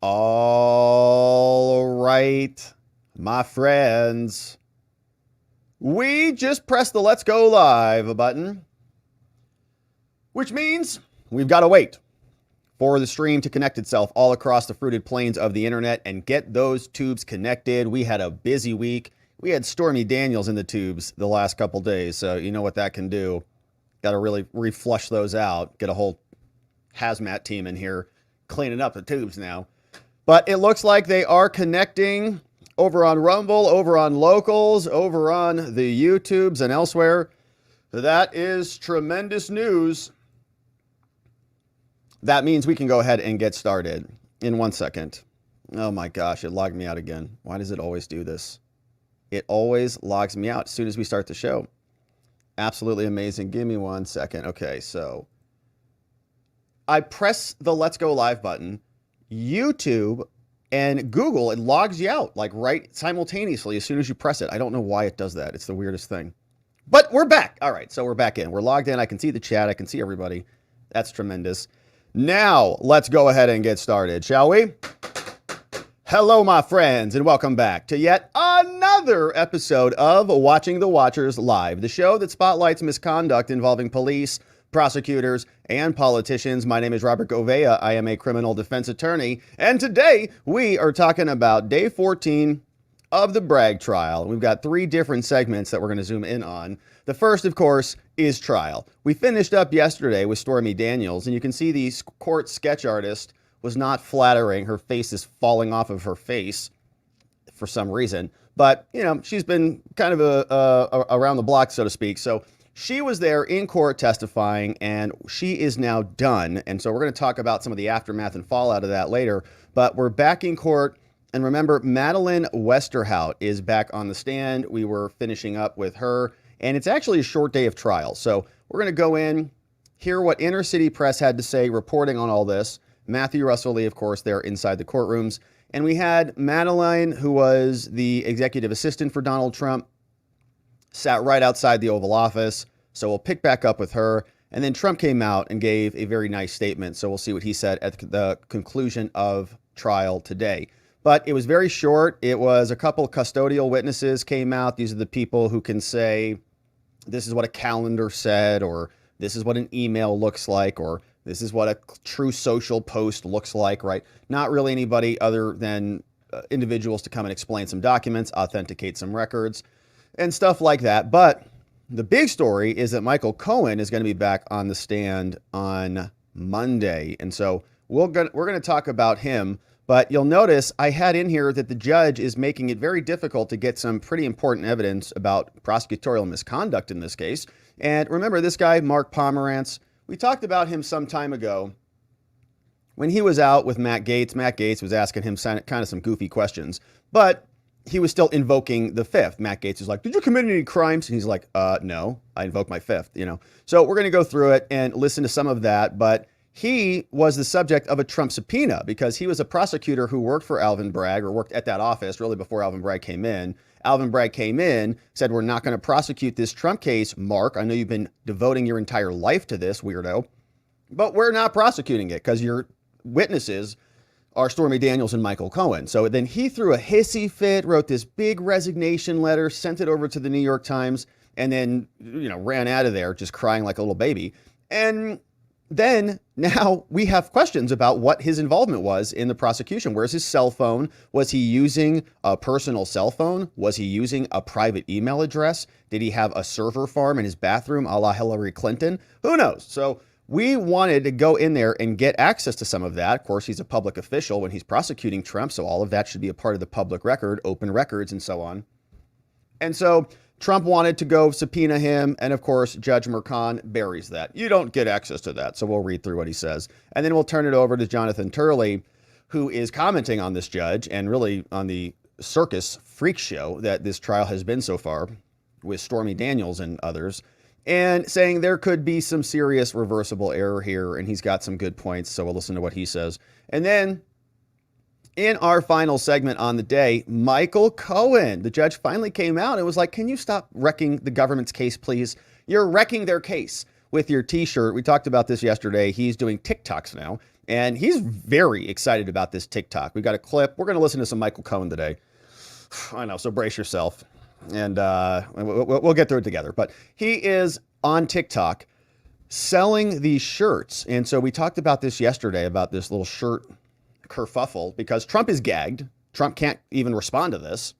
All right, my friends, we just pressed the Let's Go Live button, which means we've got to wait for the stream to connect itself all across the fruited plains of the internet and get those tubes connected. We had a busy week. We had Stormy Daniels in the tubes the last couple days, so you know what that can do. Got to really reflush those out, get a whole hazmat team in here cleaning up the tubes now. But it looks like they are connecting over on Rumble, over on Locals, over on the YouTubes and elsewhere. That is tremendous news. That means we can go ahead and get started in 1 second. Oh my gosh, it logged me out again. Why does it always do this? It always logs me out as soon as we start the show. Absolutely amazing. Give me 1 second. Okay, so I press the Let's Go Live button. YouTube and Google, it logs you out like right simultaneously as soon as you press it. I don't know why it does that. It's the weirdest thing. But we're back. All right, so we're back in. We're logged in. I can see the chat. I can see everybody. That's tremendous. Now, let's go ahead and get started, shall we? Hello, my friends, and welcome back to yet another episode of Watching the Watchers Live, the show that spotlights misconduct involving police, prosecutors, and politicians. My name is Robert Gouveia. I am a criminal defense attorney, and today we are talking about day 14 of the Bragg trial. We've got 3 different segments that we're going to zoom in on. The first, of course, is trial. We finished up yesterday with Stormy Daniels, and you can see the court sketch artist was not flattering. Her face is falling off of her face for some reason, but you know, she's been kind of around the block, so to speak. So she was there in court testifying, and she is now done. And so we're going to talk about some of the aftermath and fallout of that later. But we're back in court. And remember, Madeline Westerhout is back on the stand. We were finishing up with her. And it's actually a short day of trial. So we're going to go in, hear what inner city press had to say, reporting on all this. Matthew Russell Lee, of course, there inside the courtrooms. And we had Madeline, who was the executive assistant for Donald Trump, sat right outside the Oval Office. So we'll pick back up with her. And then Trump came out and gave a very nice statement. So we'll see what he said at the conclusion of trial today. But it was very short. It was a couple of custodial witnesses came out. These are the people who can say, this is what a calendar said, or this is what an email looks like, or this is what a true social post looks like, right? Not really anybody other than individuals to come and explain some documents, authenticate some records, and stuff like that. But the big story is that Michael Cohen is going to be back on the stand on Monday. And so we're going to talk about him. But you'll notice I had in here that the judge is making it very difficult to get some pretty important evidence about prosecutorial misconduct in this case. And remember this guy, Mark Pomerantz, we talked about him some time ago when he was out with Matt Gaetz. Matt Gaetz was asking him kind of some goofy questions, but he was still invoking the Fifth. Matt Gaetz was like, did you commit any crimes? And he's like, no, I invoked my Fifth, you know. So we're going to go through it and listen to some of that. But he was the subject of a Trump subpoena because he was a prosecutor who worked for Alvin Bragg, or worked at that office really before Alvin Bragg came in. Alvin Bragg came in, said, we're not going to prosecute this Trump case, Mark. I know you've been devoting your entire life to this, weirdo, but we're not prosecuting it because your witnesses are Stormy Daniels and Michael Cohen. So then he threw a hissy fit, wrote this big resignation letter, sent it over to the New York Times, and then, you know, ran out of there just crying like a little baby. And then now we have questions about what his involvement was in the prosecution. Where's his cell phone? Was he using a personal cell phone? Was he using a private email address? Did he have a server farm in his bathroom a la Hillary Clinton? Who knows? So we wanted to go in there and get access to some of that. Of course, he's a public official when he's prosecuting Trump, so all of that should be a part of the public record, open records, and so on. And so Trump wanted to go subpoena him, and of course, Judge Merchan buries that. You don't get access to that, so we'll read through what he says. And then we'll turn it over to Jonathan Turley, who is commenting on this judge and really on the circus freak show that this trial has been so far with Stormy Daniels and others, and saying there could be some serious reversible error here, and he's got some good points, so we'll listen to what he says. And then in our final segment on the day, Michael Cohen, the judge finally came out and was like, can you stop wrecking the government's case, please? You're wrecking their case with your t-shirt. We talked about this yesterday. He's doing TikToks now, And he's very excited about this TikTok. We've got a clip. We're going to listen to some Michael Cohen today. I know, so brace yourself. And we'll get through it together. But he is on TikTok selling these shirts. And so we talked about this yesterday, about this little shirt kerfuffle, because Trump is gagged. Trump can't even respond to this.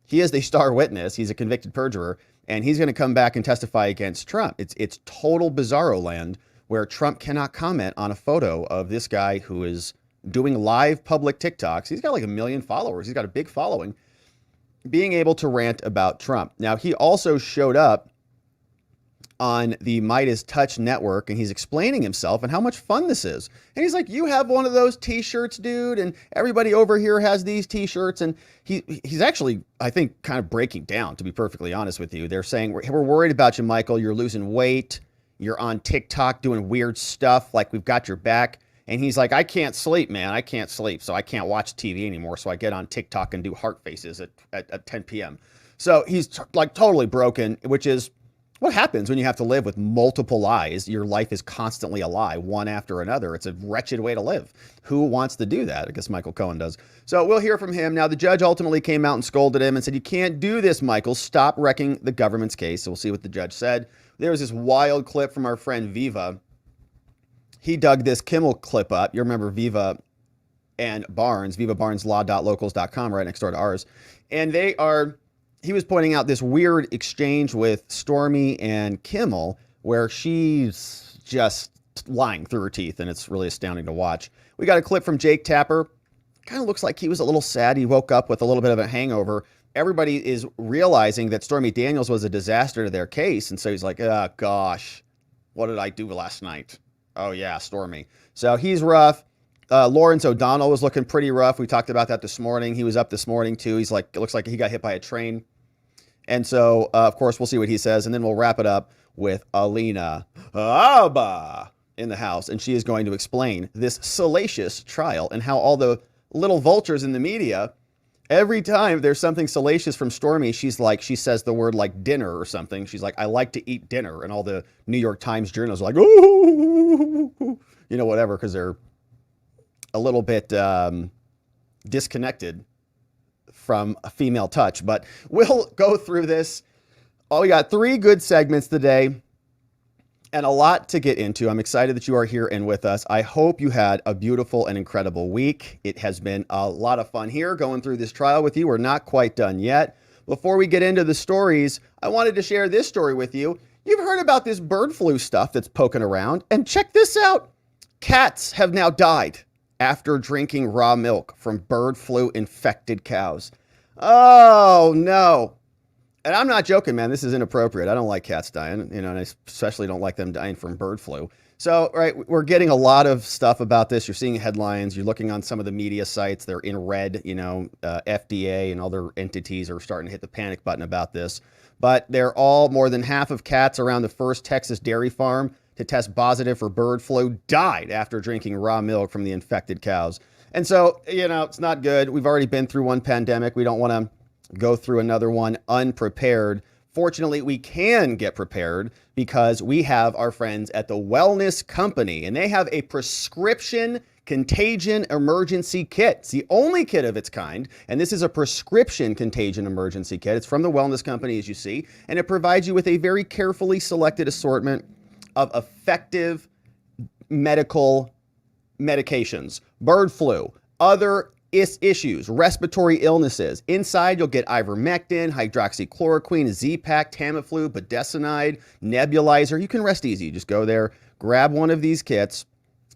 He is the star witness. He's a convicted perjurer, and he's going to come back and testify against Trump. It's total bizarro land where Trump cannot comment on a photo of this guy who is doing live public TikToks. He's got like 1 million followers. He's got a big following, being able to rant about Trump. Now, he also showed up on the Midas Touch network, and he's explaining himself and how much fun this is. And he's like, you have one of those t-shirts, dude, and everybody over here has these t-shirts. And he's actually, I think, kind of breaking down, to be perfectly honest with you. They're saying, we're worried about you, Michael. You're losing weight. You're on TikTok doing weird stuff. Like, we've got your back. And he's like, I can't sleep, man. I can't sleep. So I can't watch TV anymore. So I get on TikTok and do heart faces at 10 p.m. So he's like totally broken, which is what happens when you have to live with multiple lies. Your life is constantly a lie, one after another. It's a wretched way to live. Who wants to do that? I guess Michael Cohen does. So we'll hear from him. Now, the judge ultimately came out and scolded him and said, you can't do this, Michael. Stop wrecking the government's case. So we'll see what the judge said. There was this wild clip from our friend Viva. He dug this Kimmel clip up. You remember Viva and Barnes, vivabarneslaw.locals.com, right next door to ours. And he was pointing out this weird exchange with Stormy and Kimmel where she's just lying through her teeth, and it's really astounding to watch. We got a clip from Jake Tapper. Kind of looks like he was a little sad. He woke up with a little bit of a hangover. Everybody is realizing that Stormy Daniels was a disaster to their case, and so he's like, oh, gosh, what did I do last night? Oh, yeah, Stormy. So he's rough. Lawrence O'Donnell was looking pretty rough. We talked about that this morning. He was up this morning, too. He's like, it looks like he got hit by a train. And so, of course, we'll see what he says. And then we'll wrap it up with Alina in the house. And she is going to explain this salacious trial and how all the little vultures in the media, every time there's something salacious from Stormy, she says the word like dinner or something. She's like, I like to eat dinner. And all the New York Times journalists are like, ooh, whatever, because they're a little bit disconnected from a female touch. But we'll go through this. We got 3 good segments today and a lot to get into. I'm excited that you are here and with us. I hope you had a beautiful and incredible week. It has been a lot of fun here going through this trial with you. We're not quite done yet. Before we get into the stories, I wanted to share this story with you. You've heard about this bird flu stuff that's poking around, and check this out. Cats have now died after drinking raw milk from bird flu infected cows. Oh, no. And I'm not joking, man. This is inappropriate. I don't like cats dying, and I especially don't like them dying from bird flu. So, right, we're getting a lot of stuff about this. You're seeing headlines. You're looking on some of the media sites. They're in red. FDA and other entities are starting to hit the panic button about this. But they're all, more than half of cats around the first Texas dairy farm to test positive for bird flu died after drinking raw milk from the infected cows. And so, it's not good. We've already been through one pandemic. We don't want to go through another one unprepared. Fortunately, we can get prepared because we have our friends at the Wellness Company, and they have a prescription contagion emergency kit. It's the only kit of its kind, and this is a prescription contagion emergency kit. It's from the Wellness Company, as you see, and it provides you with a very carefully selected assortment of effective medical medications, bird flu, other issues, respiratory illnesses. Inside, you'll get ivermectin, hydroxychloroquine, Z-Pak, Tamiflu, budesonide, nebulizer. You can rest easy. Just go there, grab one of these kits,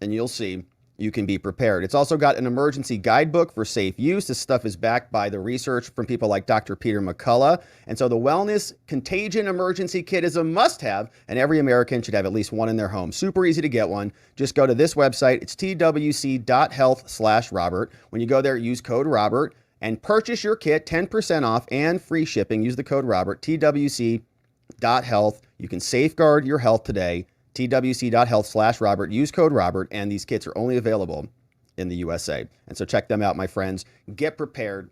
and you'll see you can be prepared. It's also got an emergency guidebook for safe use. This stuff is backed by the research from people like Dr. Peter McCullough. And so the Wellness Contagion Emergency Kit is a must-have, and every American should have at least one in their home. Super easy to get one. Just go to this website. It's twc.health/Robert. When you go there, use code Robert and purchase your kit, 10% off and free shipping. Use the code Robert, twc.health. You can safeguard your health today. twc.health/Robert. Use code Robert, and these kits are only available in the USA. And so check them out, my friends. Get prepared.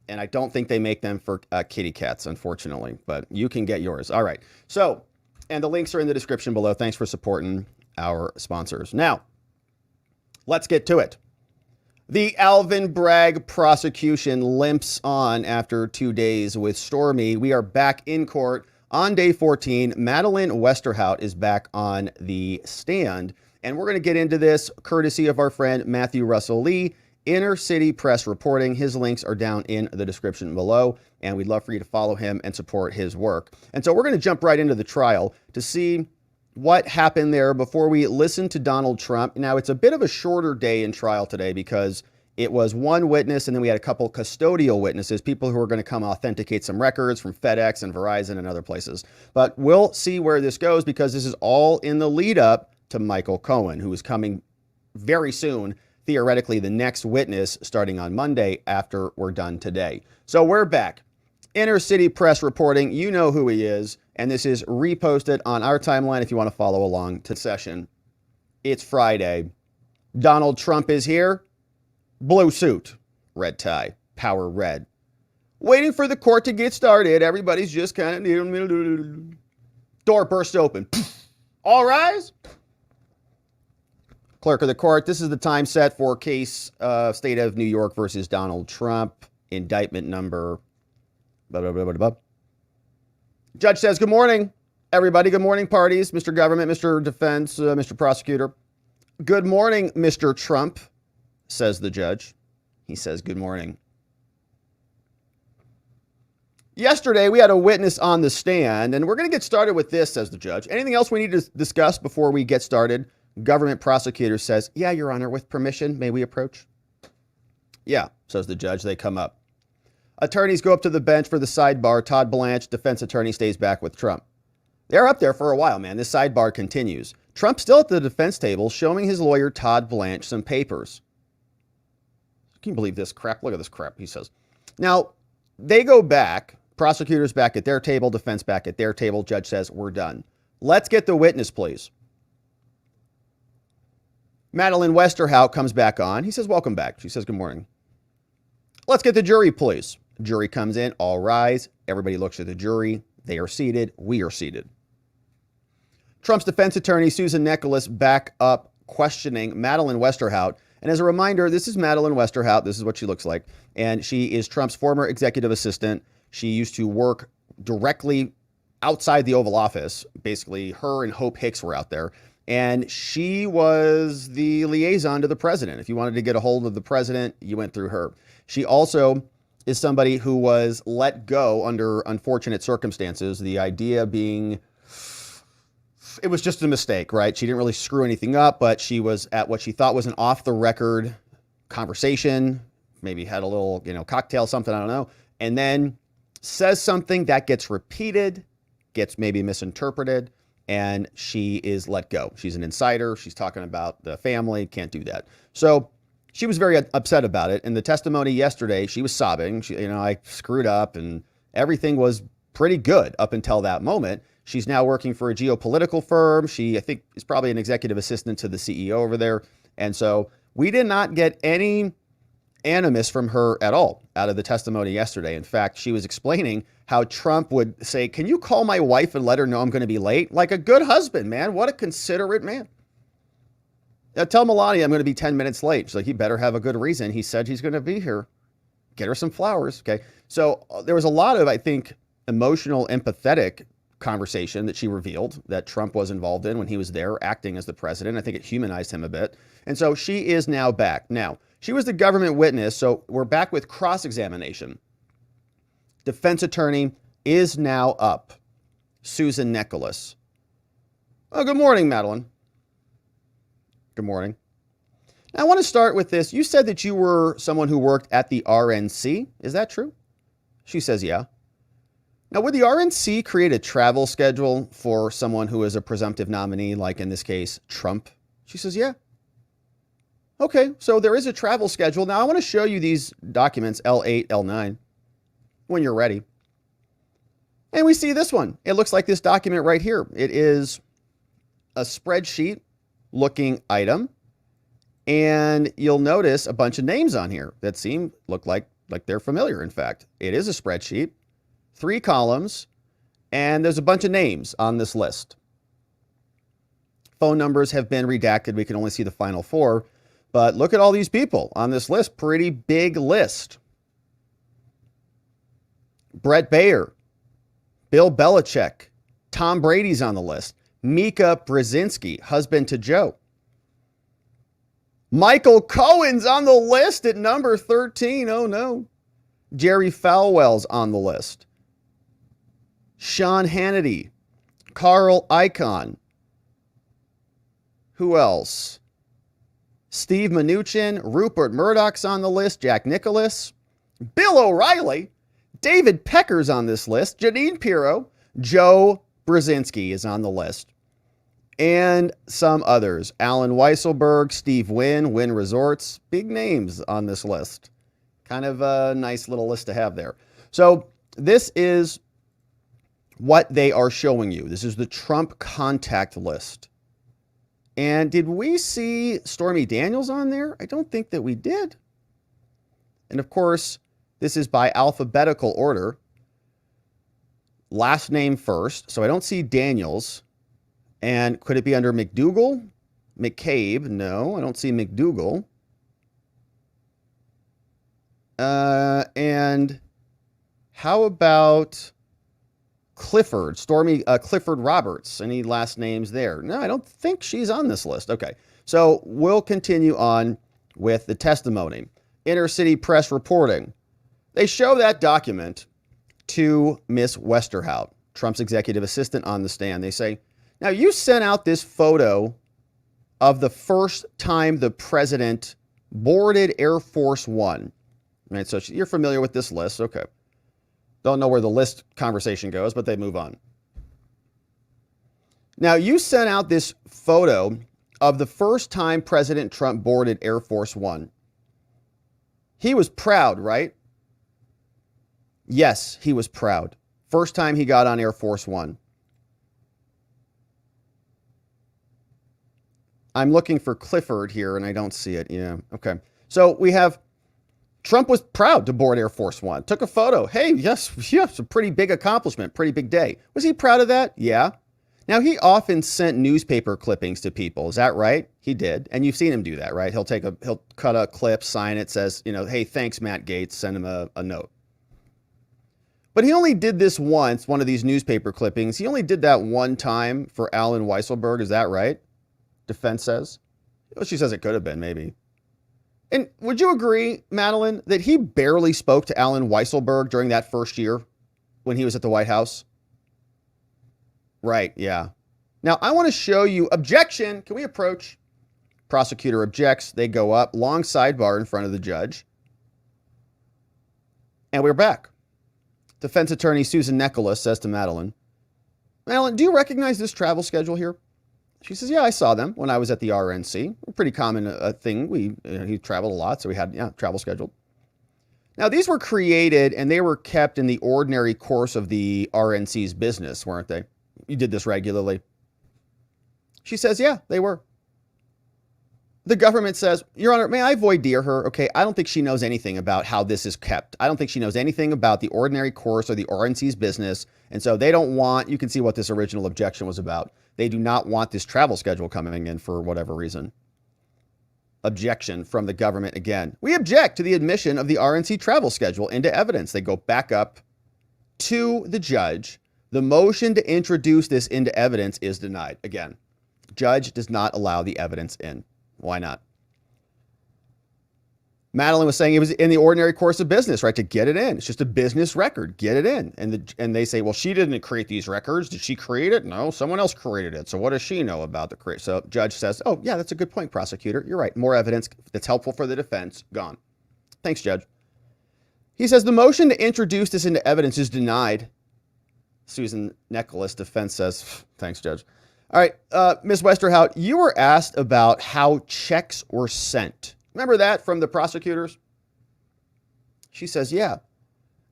And I don't think they make them for kitty cats, unfortunately, but you can get yours. All right. So, and the links are in the description below. Thanks for supporting our sponsors. Now, Let's get to it. The Alvin Bragg prosecution limps on after 2 days with Stormy. We are back in court on day 14. Madeline Westerhout is back on the stand, and we're going to get into this courtesy of our friend Matthew Russell Lee, Inner City Press Reporting. His links are down in the description below, and we'd love for you to follow him and support his work. And so we're going to jump right into the trial to see what happened there before we listen to Donald Trump. Now, it's a bit of a shorter day in trial today because it was one witness and then we had a couple custodial witnesses, people who are going to come authenticate some records from FedEx and Verizon and other places. But we'll see where this goes because this is all in the lead up to Michael Cohen, who is coming very soon, theoretically the next witness starting on Monday after we're done today. So we're back. Inner City Press Reporting, you know who he is, and this is reposted on our timeline if you want to follow along to session. It's Friday. Donald Trump is here. Blue suit, red tie, power red. Waiting for the court to get started. Everybody's just kind of... Door burst open. All rise. Clerk of the court, this is the time set for case State of New York versus Donald Trump. Indictment number... Blah, blah, blah, blah, blah. Judge says, good morning, everybody. Good morning, parties. Mr. Government, Mr. Defense, Mr. Prosecutor. Good morning, Mr. Trump, says the judge. He says, good morning. Yesterday, we had a witness on the stand, and we're going to get started with this, says the judge. Anything else we need to discuss before we get started? Government prosecutor says, yeah, Your Honor, with permission, may we approach? Yeah, says the judge. They come up. Attorneys go up to the bench for the sidebar. Todd Blanche, defense attorney, stays back with Trump. They're up there for a while, man. This sidebar continues. Trump still at the defense table, showing his lawyer, Todd Blanche, some papers. Can you believe this crap? Look at this crap, he says. Now, they go back. Prosecutors back at their table, defense back at their table. Judge says, we're done. Let's get the witness, please. Madeline Westerhout comes back on. He says, welcome back. She says, good morning. Let's get the jury, please. Jury comes in, all rise. Everybody looks at the jury. They are seated. We are seated. Trump's defense attorney, Susan Nicholas, back up questioning Madeline Westerhout. And as a reminder, this is Madeline Westerhout. This is what she looks like. And she is Trump's former executive assistant. She used to work directly outside the Oval Office. Basically, her and Hope Hicks were out there. And she was the liaison to the president. If you wanted to get a hold of the president, you went through her. She also is somebody who was let go under unfortunate circumstances. The idea being it was just a mistake, right? She didn't really screw anything up, but she was at what she thought was an off-the-record conversation, maybe had a little, cocktail, something, I don't know, and then says something that gets repeated, gets maybe misinterpreted, and she is let go. She's an insider. She's talking about the family. Can't do that. So she was very upset about it. In the testimony yesterday, she was sobbing. I screwed up and everything was pretty good up until that moment. She's now working for a geopolitical firm. She, I think, is probably an executive assistant to the CEO over there. And so we did not get any animus from her at all out of the testimony yesterday. In fact, she was explaining how Trump would say, can you call my wife and let her know I'm going to be late? Like a good husband, man. What a considerate man. Now, tell Melania I'm going to be 10 minutes late. She's like, he better have a good reason. He said he's going to be here. Get her some flowers. Okay. So there was a lot of, I think, emotional, empathetic conversation that she revealed that Trump was involved in when he was there acting as the president. I think it humanized him a bit. And so she is now back. Now, she was the government witness. So we're back with cross-examination. Defense attorney is now up. Susan Nicholas. Oh, good morning, Madeline. Good morning. Now, I want to start with this. You said that you were someone who worked at the RNC. Is that true? She says, yeah. Now, would the RNC create a travel schedule for someone who is a presumptive nominee, like in this case, Trump? She says, yeah. Okay, so there is a travel schedule. Now, I want to show you these documents, L8, L9, when you're ready. And we see this one. It looks like this document right here. It is a spreadsheet looking item. And you'll notice a bunch of names on here that look like they're familiar. In fact, it is a spreadsheet, 3 columns, and there's a bunch of names on this list. Phone numbers have been redacted. We can only see the final 4. But look at all these people on this list. Pretty big list. Brett Baer, Bill Belichick, Tom Brady's on the list. Mika Brzezinski, husband to Joe. Michael Cohen's on the list at number 13. Oh no. Jerry Falwell's on the list. Sean Hannity, Carl Icahn. Who else? Steve Mnuchin, Rupert Murdoch's on the list. Jack Nicklaus, Bill O'Reilly, David Pecker's on this list. Janine Pirro, Joe Brzezinski is on the list. And some others. Alan Weisselberg, Steve Wynn, Wynn Resorts. Big names on this list. Kind of a nice little list to have there. So this is what they are showing you. This is the Trump contact list. And did we see Stormy Daniels on there? I don't think that we did. And of course, this is by alphabetical order. Last name first. So I don't see Daniels. And could it be under McDougal? McCabe? No, I don't see McDougal. And how about Clifford? Clifford Roberts. Any last names there? No, I don't think she's on this list. Okay, so we'll continue on with the testimony. Inner City Press reporting. They show that document to Miss Westerhout, Trump's executive assistant, on the stand. They say, now you sent out this photo of the first time the president boarded Air Force One. Right, so you're familiar with this list. Okay. Don't know where the list conversation goes, but they move on. Now, you sent out this photo of the first time President Trump boarded Air Force One. He was proud, right? Yes, he was proud. First time he got on Air Force One. I'm looking for Clifford here, and I don't see it. Yeah, okay. So we have Trump was proud to board Air Force One. Took a photo. Hey, yes, it's a pretty big accomplishment, pretty big day. Was he proud of that? Yeah. Now, he often sent newspaper clippings to people. Is that right? He did. And you've seen him do that, right? He'll cut a clip, sign it, says, hey, thanks, Matt Gaetz, send him a note. But he only did this once, one of these newspaper clippings. He only did that one time for Alan Weisselberg. Is that right? Defense says. Well, she says it could have been, maybe. And would you agree, Madeline, that he barely spoke to Alan Weisselberg during that first year when he was at the White House? Right, yeah. Now, I want to show you, objection, can we approach? Prosecutor objects, they go up, long sidebar in front of the judge. And we're back. Defense attorney Susan Nicholas says to Madeline, Madeline, do you recognize this travel schedule here? She says, yeah, I saw them when I was at the RNC. A pretty common thing. He traveled a lot, so we had travel scheduled. Now, these were created and they were kept in the ordinary course of the RNC's business, weren't they? You did this regularly. She says, yeah, they were. The government says, Your Honor, may I voir dire her? Okay, I don't think she knows anything about how this is kept. I don't think she knows anything about the ordinary course or the RNC's business. And so they don't want, you can see what this original objection was about. They do not want this travel schedule coming in for whatever reason. Objection from the government again. We object to the admission of the RNC travel schedule into evidence. They go back up to the judge. The motion to introduce this into evidence is denied. Again, judge does not allow the evidence in. Why not? Madeline was saying it was in the ordinary course of business, right? To get it in. It's just a business record. Get it in. And they say, well, she didn't create these records. Did she create it? No, someone else created it. So what does she know about the create? So judge says, oh, yeah, that's a good point, prosecutor. You're right. More evidence that's helpful for the defense. Gone. Thanks, judge. He says the motion to introduce this into evidence is denied. Susan Nicholas, defense says, thanks, judge. All right, Ms. Westerhout, you were asked about how checks were sent. Remember that from the prosecutors? She says, yeah.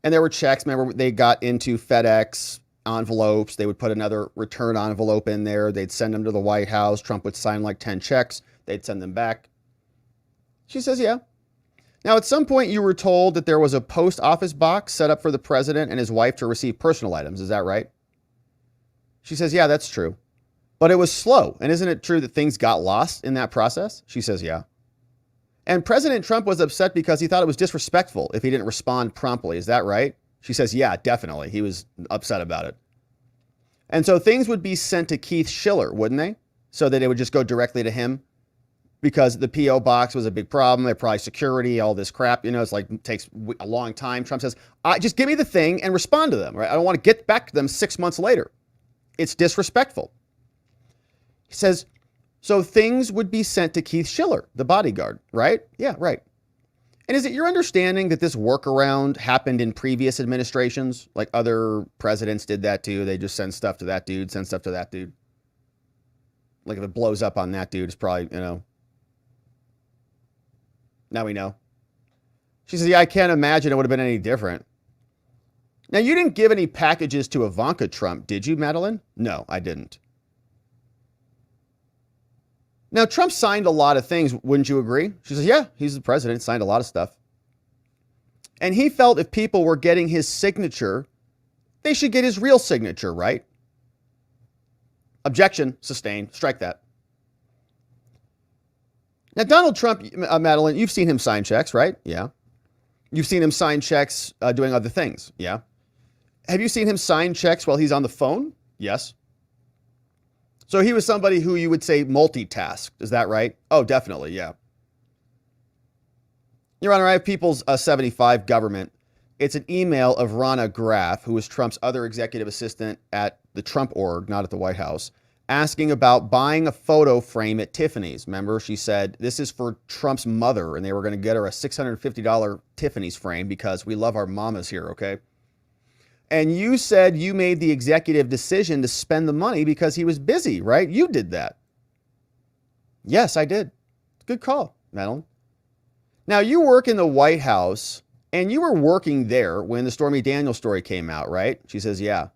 And there were checks. Remember, they got into FedEx envelopes. They would put another return envelope in there. They'd send them to the White House. Trump would sign like 10 checks. They'd send them back. She says, yeah. Now, at some point, you were told that there was a post office box set up for the president and his wife to receive personal items. Is that right? She says, yeah, that's true. But it was slow. And isn't it true that things got lost in that process? She says, yeah. And President Trump was upset because he thought it was disrespectful if he didn't respond promptly. Is that right? She says, yeah, definitely. He was upset about it. And so things would be sent to Keith Schiller, wouldn't they? So that it would just go directly to him because the P.O. box was a big problem. They're probably security, all this crap. It's like it takes a long time. Trump says, just give me the thing and respond to them. Right? I don't want to get back to them 6 months later. It's disrespectful. He says, so things would be sent to Keith Schiller, the bodyguard, right? Yeah, right. And is it your understanding that this workaround happened in previous administrations? Like other presidents did that too. They just send stuff to that dude, send stuff to that dude. Like if it blows up on that dude, it's probably, now we know. She says, yeah, I can't imagine it would have been any different. Now, you didn't give any packages to Ivanka Trump, did you, Madeline? No, I didn't. Now, Trump signed a lot of things, wouldn't you agree? She says, yeah, he's the president, signed a lot of stuff. And he felt if people were getting his signature, they should get his real signature, right? Objection, sustained, strike that. Now, Donald Trump, Madeline, you've seen him sign checks, right? Yeah. You've seen him sign checks doing other things. Yeah. Have you seen him sign checks while he's on the phone? Yes. So he was somebody who you would say multitasked. Is that right? Oh, definitely. Yeah. Your Honor, I have People's 75 government. It's an email of Ronna Graff, who was Trump's other executive assistant at the Trump org, not at the White House, asking about buying a photo frame at Tiffany's. Remember, she said this is for Trump's mother, and they were going to get her a $650 Tiffany's frame because we love our mamas here, okay? And you said you made the executive decision to spend the money because he was busy, right? You did that. Yes, I did. Good call, Madeline. Now, you work in the White House, and you were working there when the Stormy Daniels story came out, right? She says, yeah.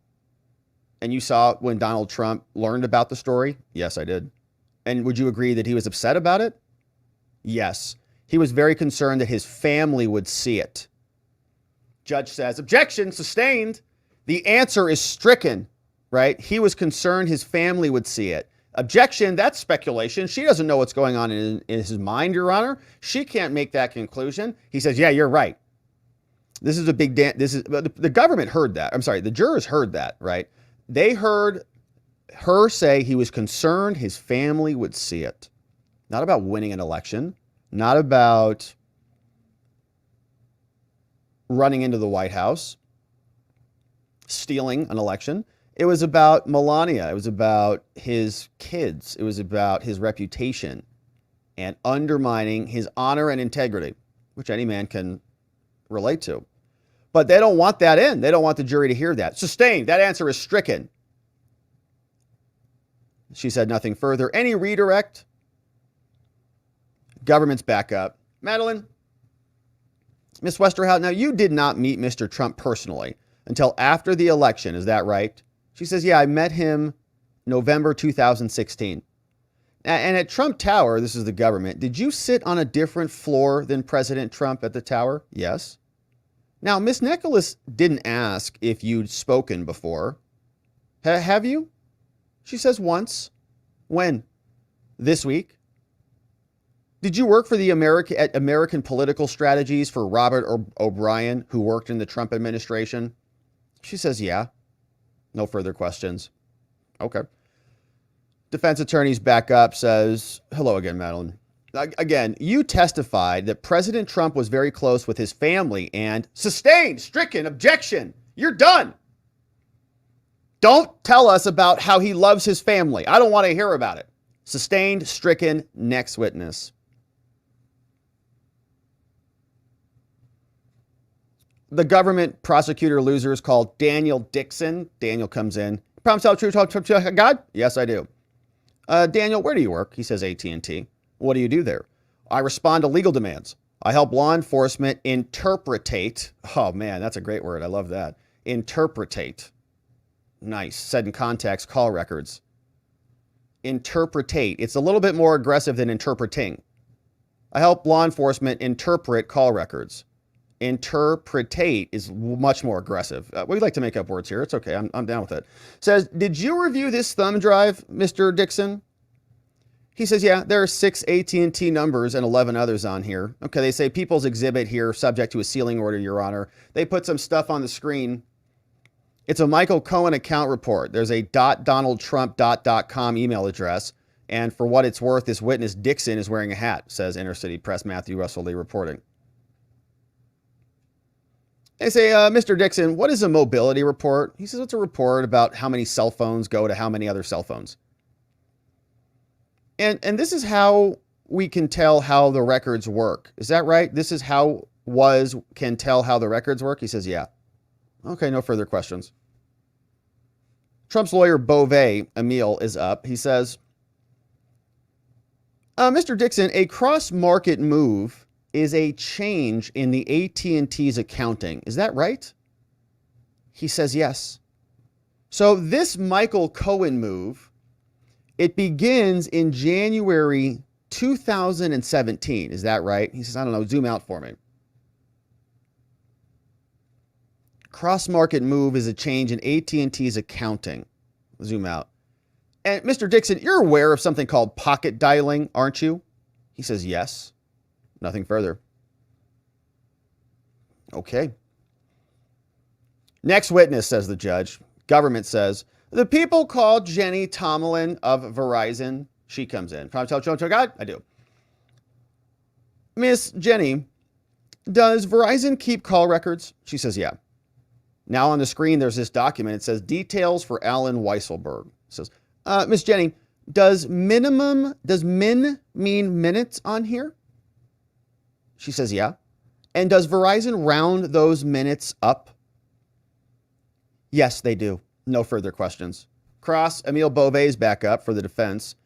And you saw when Donald Trump learned about the story? Yes, I did. And would you agree that he was upset about it? Yes. He was very concerned that his family would see it. Judge says, objection, sustained. The answer is stricken, right? He was concerned his family would see it. Objection, that's speculation. She doesn't know what's going on in his mind, Your Honor. She can't make that conclusion. He says, yeah, you're right. This is a big, the government heard that. I'm sorry, the jurors heard that, right? They heard her say he was concerned his family would see it. Not about winning an election, not about running into the White House, stealing an election. It was about Melania. It was about his kids. It was about his reputation and undermining his honor and integrity, which any man can relate to. But they don't want that in. They don't want the jury to hear that. Sustained. That answer is stricken. She said nothing further. Any redirect? Government's back up. Madeline, Ms. Westerhout, now you did not meet Mr. Trump personally until after the election. Is that right? She says, yeah, I met him November 2016. And at Trump Tower, this is the government, did you sit on a different floor than President Trump at the tower? Yes. Now, Ms. Nicholas didn't ask if you'd spoken before. Have you? She says once. When? This week. Did you work for the American Political Strategies for Robert O'Brien, who worked in the Trump administration? She says, yeah. No further questions. Okay. Defense attorney's back up, says, hello again, Madeline. Again, you testified that President Trump was very close with his family and sustained, stricken, objection. You're done. Don't tell us about how he loves his family. I don't want to hear about it. Sustained, stricken, next witness. The government prosecutor loser is called Daniel Dixon. Daniel comes in. Promise to tell the truth, talk to God? Yes, I do. Daniel, where do you work? He says AT&T. What do you do there? I respond to legal demands. I help law enforcement interpretate. Oh, man, that's a great word. I love that. Interpretate. Nice. Said in context, call records. Interpretate. It's a little bit more aggressive than interpreting. I help law enforcement interpret call records. Interpretate is much more aggressive. We like to make up words here. It's okay. I'm down with it. Says, did you review this thumb drive, Mr. Dixon? He says, yeah, there are 6 AT&T numbers and 11 others on here. Okay, they say People's Exhibit here, subject to a sealing order, Your Honor. They put some stuff on the screen. It's a Michael Cohen account report. There's a .donaldtrump.com email address. And for what it's worth, this witness, Dixon, is wearing a hat, says Inner City Press Matthew Russell Lee reporting. They say, Mr. Dixon, what is a mobility report? He says it's a report about how many cell phones go to how many other cell phones. And this is how we can tell how the records work. Is that right? This is how WAS can tell how the records work? He says, yeah. Okay, no further questions. Trump's lawyer, Beauvais, Emil, is up. He says, Mr. Dixon, a cross-market move is a change in the AT&T's accounting. Is that right? He says, yes. So this Michael Cohen move, it begins in January 2017. Is that right? He says, I don't know. Zoom out for me. Cross-market move is a change in AT&T's accounting. Zoom out. And Mr. Dixon, you're aware of something called pocket dialing, aren't you? He says, yes. Nothing further. Okay. Next witness, says the judge. Government says, the people called Jenny Tomlin of Verizon. She comes in. Can I tell God? I do. Miss Jenny, does Verizon keep call records? She says, yeah. Now on the screen, there's this document. It says details for Alan Weisselberg. It says, Miss Jenny, does min mean minutes on here? She says, yeah. And does Verizon round those minutes up? Yes, they do. No further questions. Cross, Emil Beauvais back up for the defense.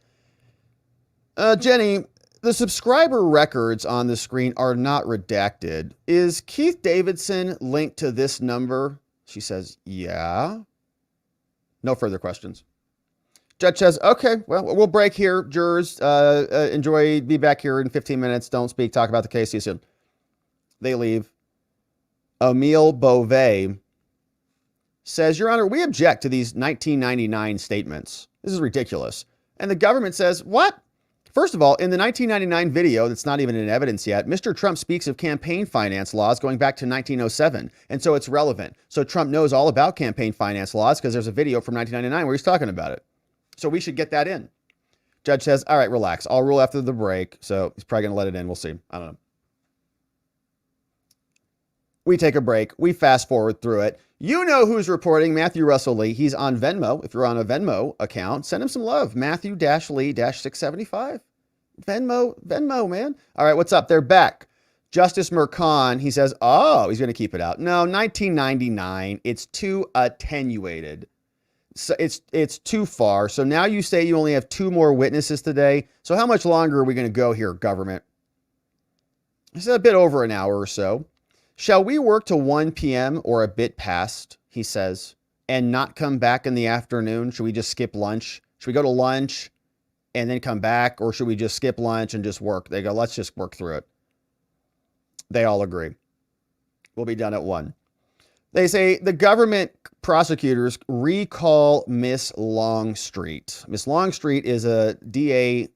Jenny, the subscriber records on the screen are not redacted. Is Keith Davidson linked to this number? She says, yeah. No further questions. Judge says, okay, well, we'll break here. Jurors, enjoy, be back here in 15 minutes. Don't speak, talk about the case. See you soon. They leave. Emil Beauvais says, Your Honor, we object to these 1999 statements. This is ridiculous. And the government says, what? First of all, in the 1999 video that's not even in evidence yet, Mr. Trump speaks of campaign finance laws going back to 1907. And so it's relevant. So Trump knows all about campaign finance laws because there's a video from 1999 where he's talking about it. So we should get that in. Judge says, all right, relax. I'll rule after the break. So he's probably going to let it in. We'll see. I don't know. We take a break. We fast forward through it. You know who's reporting, Matthew Russell Lee. He's on Venmo. If you're on a Venmo account, send him some love. Matthew-Lee-675. Venmo, man. All right, what's up? They're back. Justice Mercan, he says, oh, he's going to keep it out. No, 1999. It's too attenuated. So it's too far. So now you say you only have 2 more witnesses today. So how much longer are we going to go here, government? It's a bit over an hour or so. Shall we work to 1 p.m. or a bit past, he says, and not come back in the afternoon? Should we just skip lunch? Should we go to lunch and then come back? Or should we just skip lunch and just work? They go, let's just work through it. They all agree. We'll be done at 1. They say the government prosecutors recall Miss Longstreet. Miss Longstreet is a DA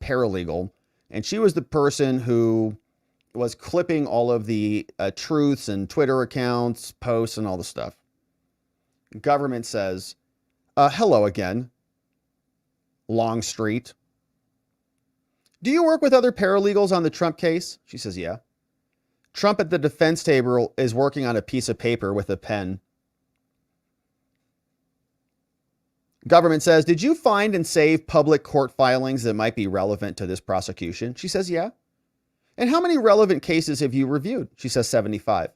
paralegal, and she was the person who was clipping all of the truths and Twitter accounts, posts, and all the stuff. Government says, hello again, Longstreet. Do you work with other paralegals on the Trump case? She says, yeah. Trump at the defense table is working on a piece of paper with a pen. Government says, did you find and save public court filings that might be relevant to this prosecution? She says, yeah. And how many relevant cases have you reviewed? She says 75.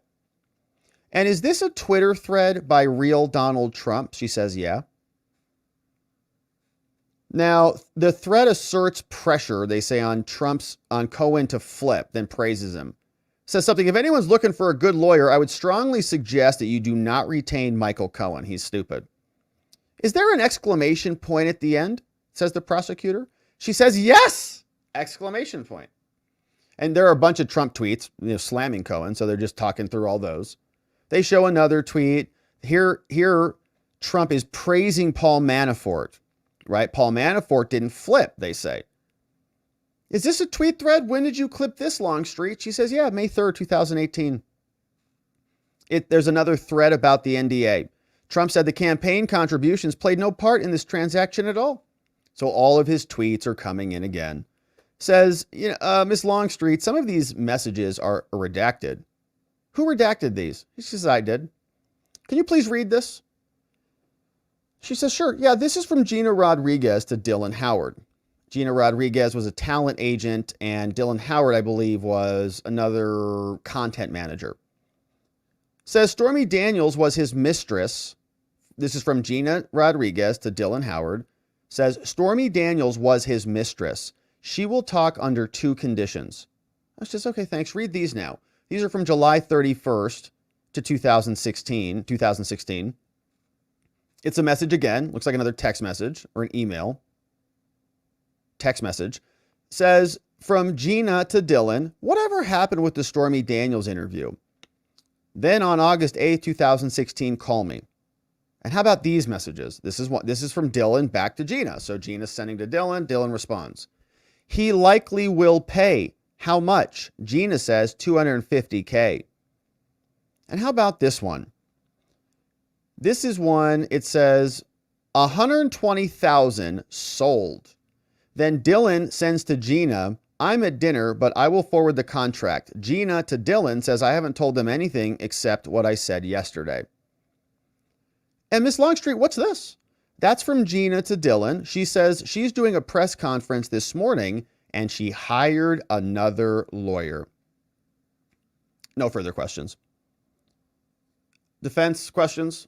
And is this a Twitter thread by real Donald Trump? She says, yeah. Now, the thread asserts pressure, they say, on Cohen to flip, then praises him. Says something, if anyone's looking for a good lawyer, I would strongly suggest that you do not retain Michael Cohen. He's stupid. Is there an exclamation point at the end? Says the prosecutor. She says, yes! Exclamation point. And there are a bunch of Trump tweets, slamming Cohen. So they're just talking through all those. They show another tweet. Here, Trump is praising Paul Manafort, right? Paul Manafort didn't flip, they say. Is this a tweet thread? When did you clip this, Longstreet? She says, yeah, May 3rd, 2018. There's another thread about the NDA. Trump said the campaign contributions played no part in this transaction at all. So all of his tweets are coming in again. Says, Miss Longstreet, some of these messages are redacted. Who redacted these? She says, I did. Can you please read this? She says, sure. Yeah, this is from Gina Rodriguez to Dylan Howard. Gina Rodriguez was a talent agent, and Dylan Howard, I believe, was another content manager. Says Stormy Daniels was his mistress. This is from Gina Rodriguez to Dylan Howard. Says Stormy Daniels was his mistress. She will talk under 2 conditions. I says, okay, thanks. Read these now. These are from July 31st to 2016. It's a message again. Looks like another text message or an email. Text message. Says, from Gina to Dylan, whatever happened with the Stormy Daniels interview? Then on August 8th, 2016, call me. And how about these messages? This is from Dylan back to Gina. So Gina's sending to Dylan. Dylan responds. He likely will pay. How much? Gina says $250K. And how about this one? This is one, it says 120,000 sold. Then Dylan sends to Gina, I'm at dinner, but I will forward the contract. Gina to Dylan says, I haven't told them anything except what I said yesterday. And Miss Longstreet, what's this? That's from Gina to Dylan. She says she's doing a press conference this morning and she hired another lawyer. No further questions. Defense questions?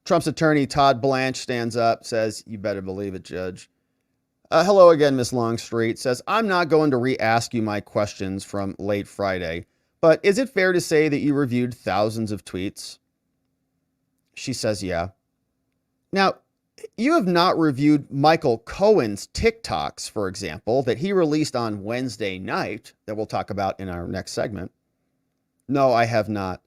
Trump's attorney, Todd Blanche, stands up, says, you better believe it, Judge. Hello again, Miss Longstreet. Says, I'm not going to re-ask you my questions from late Friday, but is it fair to say that you reviewed thousands of tweets? She says, yeah. Now, you have not reviewed Michael Cohen's TikToks, for example, that he released on Wednesday night, that we'll talk about in our next segment. No, I have not.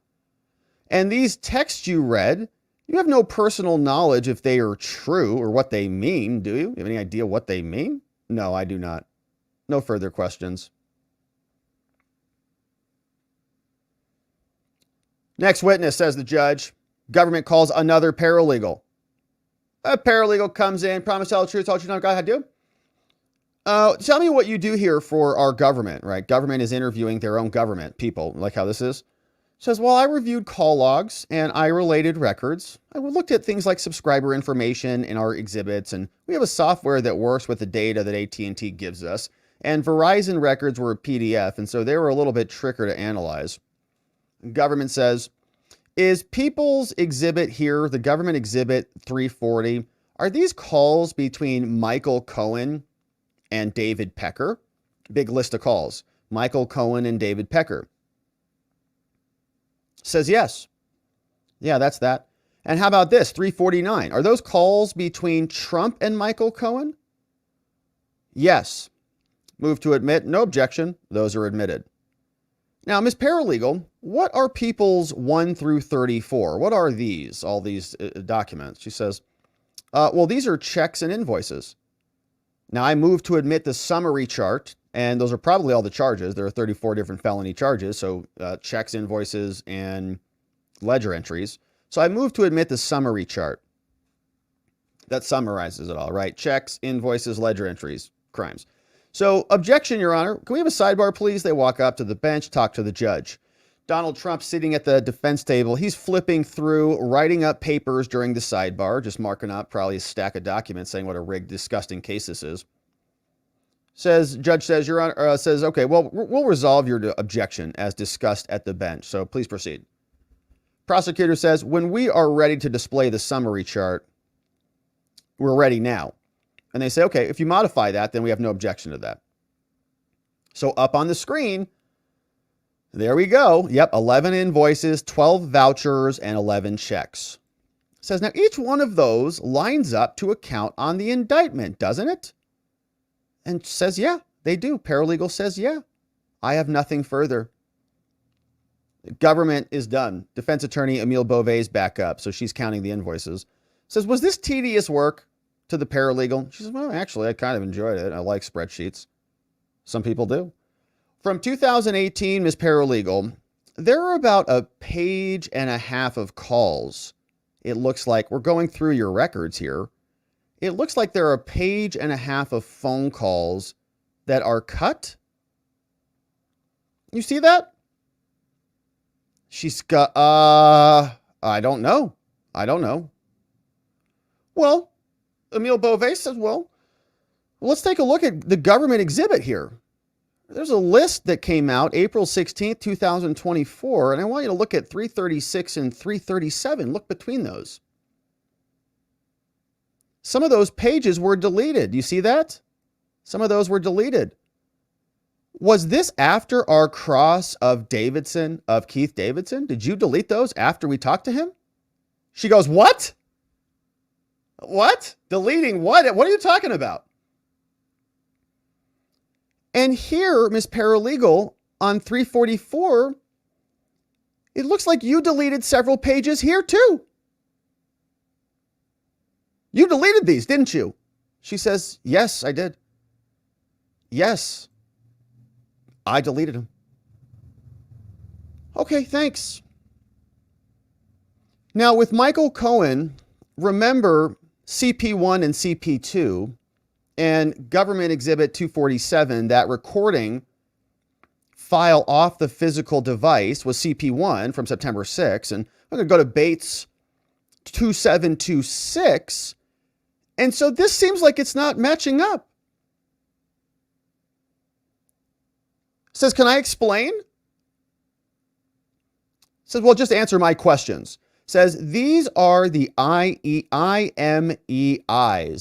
And these texts you read, you have no personal knowledge if they are true or what they mean, do you? You have any idea what they mean? No, I do not. No further questions. Next witness, says the judge. Government calls another paralegal. A paralegal comes in, promise to tell the truth, all you know, God, how to do. Tell me what you do here for our government, right? Government is interviewing their own government people, like how this is. Says, well, I reviewed call logs and I related records. I looked at things like subscriber information in our exhibits, and we have a software that works with the data that AT&T gives us. And Verizon records were a PDF, and so they were a little bit trickier to analyze. Government says, is People's Exhibit here, the government exhibit 340, are these calls between Michael Cohen and David Pecker? Big list of calls. Michael Cohen and David Pecker. Says yes. Yeah, that's that. And how about this, 349? Are those calls between Trump and Michael Cohen? Yes. Move to admit, no objection. Those are admitted. Now, Ms. Paralegal, what are People's 1 through 34? What are these, all these documents? She says, well, these are checks and invoices. Now, I move to admit the summary chart, and those are probably all the charges. There are 34 different felony charges, so checks, invoices, and ledger entries. So I move to admit the summary chart. That summarizes it all, right? Checks, invoices, ledger entries, crimes. So, objection, Your Honor. Can we have a sidebar, please? They walk up to the bench, talk to the judge. Donald Trump sitting at the defense table. He's flipping through, writing up papers during the sidebar, just marking up probably a stack of documents saying what a rigged, disgusting case this is. Judge says, Your Honor, says, okay, well, we'll resolve your objection as discussed at the bench. So please proceed. Prosecutor says, when we are ready to display the summary chart, we're ready now. And they say, okay, if you modify that, then we have no objection to that. So up on the screen, there we go. Yep, 11 invoices, 12 vouchers, and 11 checks. It says, now each one of those lines up to a count on the indictment, doesn't it? And says, yeah, they do. Paralegal says, yeah, I have nothing further. Government is done. Defense attorney Emile Beauvais back up. So she's counting the invoices. Says, was this tedious work? To the paralegal. She says, well, actually, I kind of enjoyed it. I like spreadsheets. Some people do. From 2018, Ms. Paralegal, there are about a page and a half of calls. It looks like we're going through your records here. It looks like there are a page and a half of phone calls that are cut. You see that? She's got, I don't know. Well, Emile Beauvais says, well, let's take a look at the government exhibit here. There's a list that came out April 16th, 2024, and I want you to look at 336 and 337. Look between those. Some of those pages were deleted. You see that? Some of those were deleted. Was this after our cross of Davidson, of Keith Davidson? Did you delete those after we talked to him? She goes, what? What? Deleting what? What are you talking about? And here, Ms. Paralegal, on 344, it looks like you deleted several pages here too. You deleted these, didn't you? She says, yes, I did. Yes, I deleted them. Okay, thanks. Now with Michael Cohen, remember CP1 and CP2 and Government Exhibit 247, that recording file off the physical device was CP1 from September 6. And I'm going to go to Bates 2726. And so this seems like it's not matching up. Says, can I explain? Says, well, just answer my questions. Says, these are the IMEIs.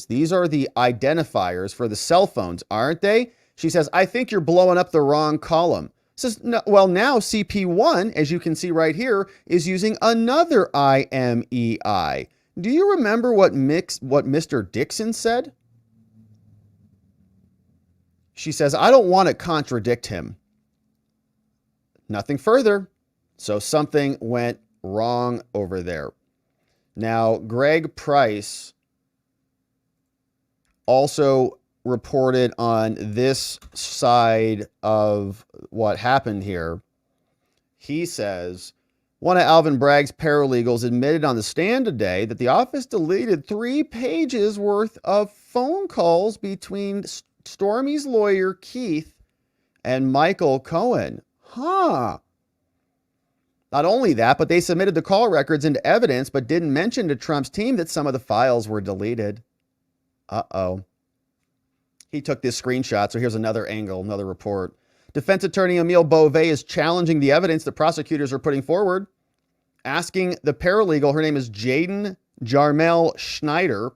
These are the identifiers for the cell phones, aren't they? She says, I think you're blowing up the wrong column. Says, no, well, now CP1, as you can see right here, is using another IMEI. Do you remember what Mr. Dixon said? She says, I don't want to contradict him. Nothing further. So something went wrong over there. Now, Greg Price also reported on this side of what happened here. He says, one of Alvin Bragg's paralegals admitted on the stand today that the office deleted 3 pages worth of phone calls between Stormy's lawyer, Keith, and Michael Cohen. Huh. Not only that, but they submitted the call records into evidence, but didn't mention to Trump's team that some of the files were deleted. Uh-oh. He took this screenshot, so here's another angle, another report. Defense attorney Emile Beauvais is challenging the evidence the prosecutors are putting forward, asking the paralegal, her name is Jaden Jarmel Schneider,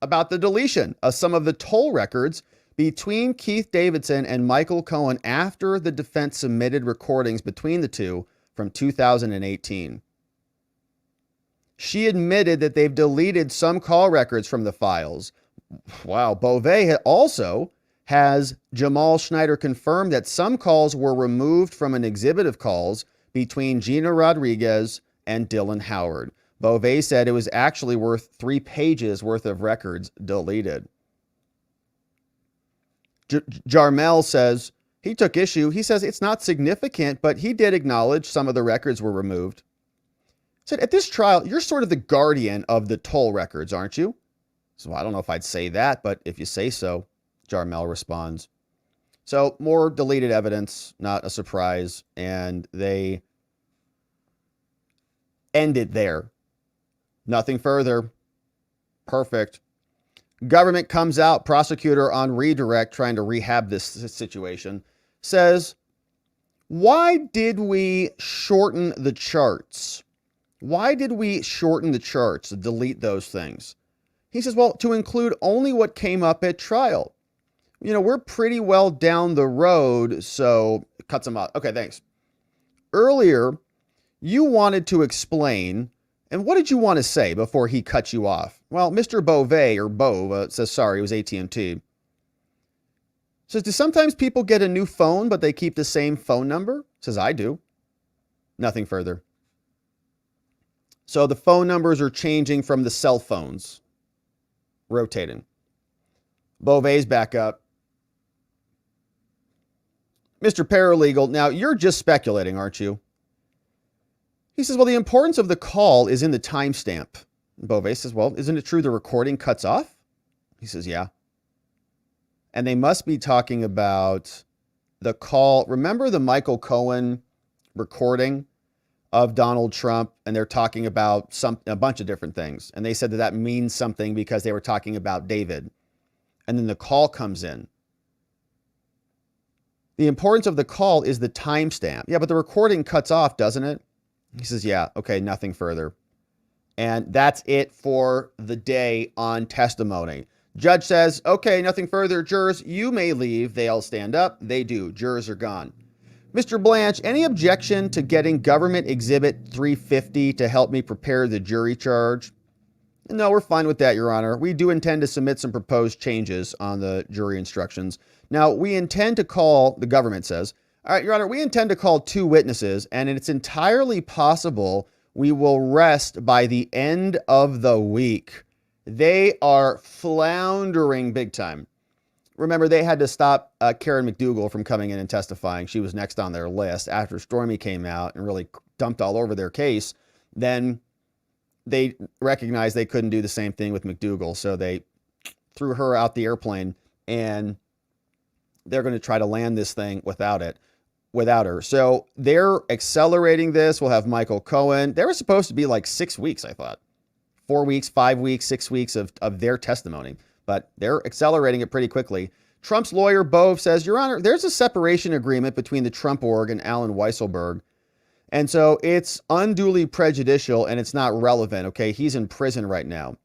about the deletion of some of the toll records between Keith Davidson and Michael Cohen after the defense submitted recordings between the two from 2018. She admitted that they've deleted some call records from the files. Wow. Beauvais also has Jamal Schneider confirmed that some calls were removed from an exhibit of calls between Gina Rodriguez and Dylan Howard. Beauvais said it was actually worth 3 pages worth of records deleted. Jarmel says he took issue. He says it's not significant, but he did acknowledge some of the records were removed. Said, at this trial, you're sort of the guardian of the toll records, aren't you? So I don't know if I'd say that, but if you say so, Jarmel responds. So more deleted evidence, not a surprise. And they ended there. Nothing further. Perfect. Government comes out, prosecutor on redirect trying to rehab this situation, says, why did we shorten the charts? Why did we shorten the charts, delete those things? He says, well, to include only what came up at trial. You know, we're pretty well down the road, so it cuts them out. Okay, thanks. Earlier, you wanted to explain, and what did you want to say before he cut you off? Well, Mr. Beauvais, or Beau, says, sorry, it was AT&T. Says, do sometimes people get a new phone, but they keep the same phone number? Says, I do. Nothing further. So the phone numbers are changing from the cell phones. Rotating. Beauvais back up. Mr. Paralegal, now you're just speculating, aren't you? He says, well, the importance of the call is in the timestamp. Beauvais says, well, isn't it true the recording cuts off? He says, yeah. And they must be talking about the call. Remember the Michael Cohen recording of Donald Trump? And they're talking about a bunch of different things. And they said that means something because they were talking about David. And then the call comes in. The importance of the call is the timestamp. Yeah, but the recording cuts off, doesn't it? He says, yeah, okay, nothing further. And that's it for the day on testimony. Judge says, okay, nothing further. Jurors, you may leave. They all stand up. They do. Jurors are gone. Mr. Blanche, any objection to getting Government Exhibit 350 to help me prepare the jury charge? No, we're fine with that, Your Honor. We do intend to submit some proposed changes on the jury instructions. Now, we intend to call, the government says, all right, Your Honor, we intend to call 2 witnesses, and it's entirely possible we will rest by the end of the week. They are floundering big time. Remember, they had to stop Karen McDougal from coming in and testifying. She was next on their list. After Stormy came out and really dumped all over their case, then they recognized they couldn't do the same thing with McDougal, so they threw her out the airplane, and they're going to try to land this thing without her. So they're accelerating this. We'll have Michael Cohen. They were supposed to be like 6 weeks, I thought. 4 weeks, 5 weeks, 6 weeks of their testimony, but they're accelerating it pretty quickly. Trump's lawyer, Bove, says, Your Honor, there's a separation agreement between the Trump org and Allen Weisselberg. And so it's unduly prejudicial and it's not relevant. Okay. He's in prison right now.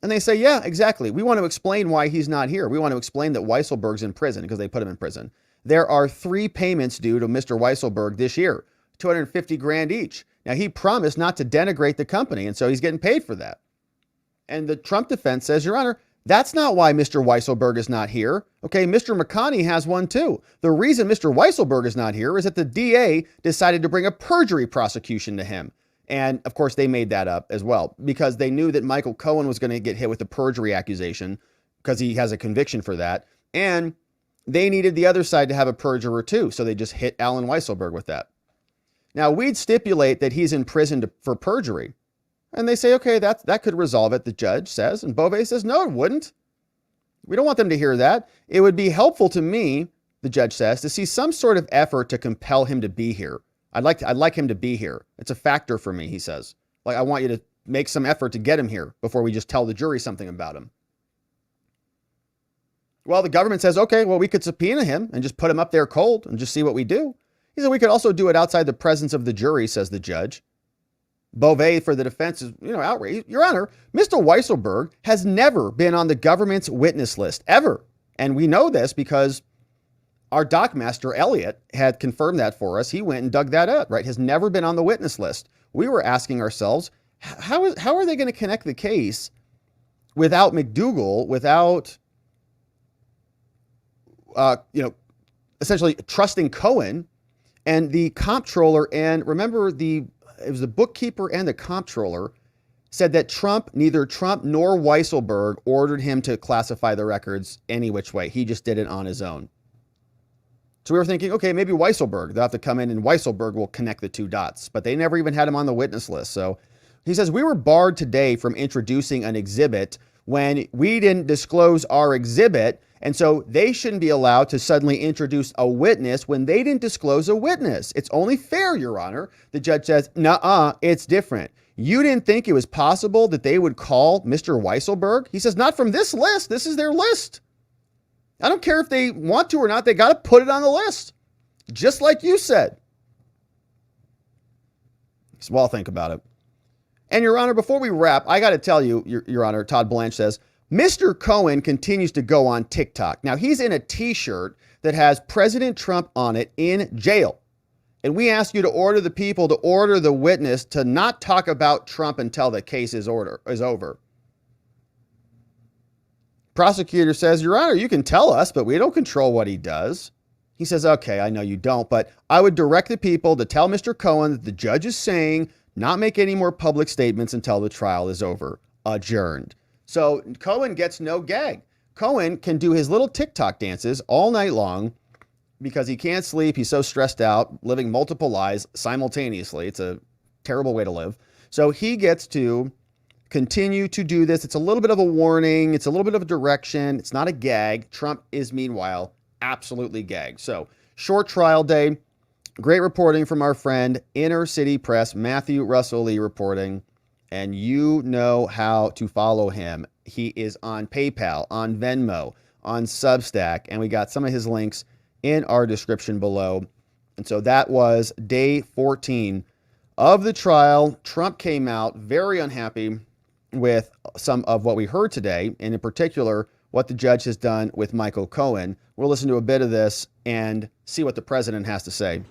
And they say, yeah, exactly. We want to explain why he's not here. We want to explain that Weisselberg's in prison because they put him in prison. There are 3 payments due to Mr. Weisselberg this year, $250,000 each. Now he promised not to denigrate the company. And so he's getting paid for that. And the Trump defense says, Your Honor, that's not why Mr. Weisselberg is not here. Okay, Mr. McConney has one too. The reason Mr. Weisselberg is not here is that the DA decided to bring a perjury prosecution to him. And of course, they made that up as well because they knew that Michael Cohen was going to get hit with a perjury accusation because he has a conviction for that. And they needed the other side to have a perjurer too. So they just hit Allen Weisselberg with that. Now, we'd stipulate that he's in prison for perjury. And they say, okay, that could resolve it, the judge says. And Beauvais says, no, it wouldn't. We don't want them to hear that. It would be helpful to me, the judge says, to see some sort of effort to compel him to be here. I'd like him to be here. It's a factor for me, he says. Like, I want you to make some effort to get him here before we just tell the jury something about him. Well, the government says, okay, well, we could subpoena him and just put him up there cold and just see what we do. He said, we could also do it outside the presence of the jury, says the judge. Beauvais for the defense is, outraged. Your Honor, Mr. Weisselberg has never been on the government's witness list, ever. And we know this because our dockmaster, Elliot, had confirmed that for us. He went and dug that up, right? Has never been on the witness list. We were asking ourselves, how are they going to connect the case without McDougal, without, essentially trusting Cohen and the comptroller? And remember, it was the bookkeeper and the comptroller said that neither Trump nor Weisselberg ordered him to classify the records any which way. He just did it on his own. So we were thinking, okay, maybe Weisselberg, they'll have to come in and Weisselberg will connect the 2 dots, but they never even had him on the witness list. So he says, we were barred today from introducing an exhibit when we didn't disclose our exhibit. And so they shouldn't be allowed to suddenly introduce a witness when they didn't disclose a witness. It's only fair, Your Honor. The judge says, nuh-uh, it's different. You didn't think it was possible that they would call Mr. Weisselberg? He says, not from this list. This is their list. I don't care if they want to or not. They got to put it on the list, just like you said. So I'll think about it. And Your Honor, before we wrap, I got to tell you, Your Honor, Todd Blanche says, Mr. Cohen continues to go on TikTok. Now, he's in a t-shirt that has President Trump on it in jail. And we ask you to order the people to order the witness to not talk about Trump until the case is over. Prosecutor says, Your Honor, you can tell us, but we don't control what he does. He says, okay, I know you don't, but I would direct the people to tell Mr. Cohen that the judge is saying not make any more public statements until the trial is over. Adjourned. So Cohen gets no gag. Cohen can do his little TikTok dances all night long because he can't sleep. He's so stressed out, living multiple lies simultaneously. It's a terrible way to live. So he gets to continue to do this. It's a little bit of a warning. It's a little bit of a direction. It's not a gag. Trump is, meanwhile, absolutely gagged. So short trial day. Great reporting from our friend Inner City Press, Matthew Russell Lee reporting. And you know how to follow him. He is on PayPal, on Venmo, on Substack, and we got some of his links in our description below. And so that was day 14 of the trial. Trump came out very unhappy with some of what we heard today, and in particular, what the judge has done with Michael Cohen. We'll listen to a bit of this and see what the president has to say.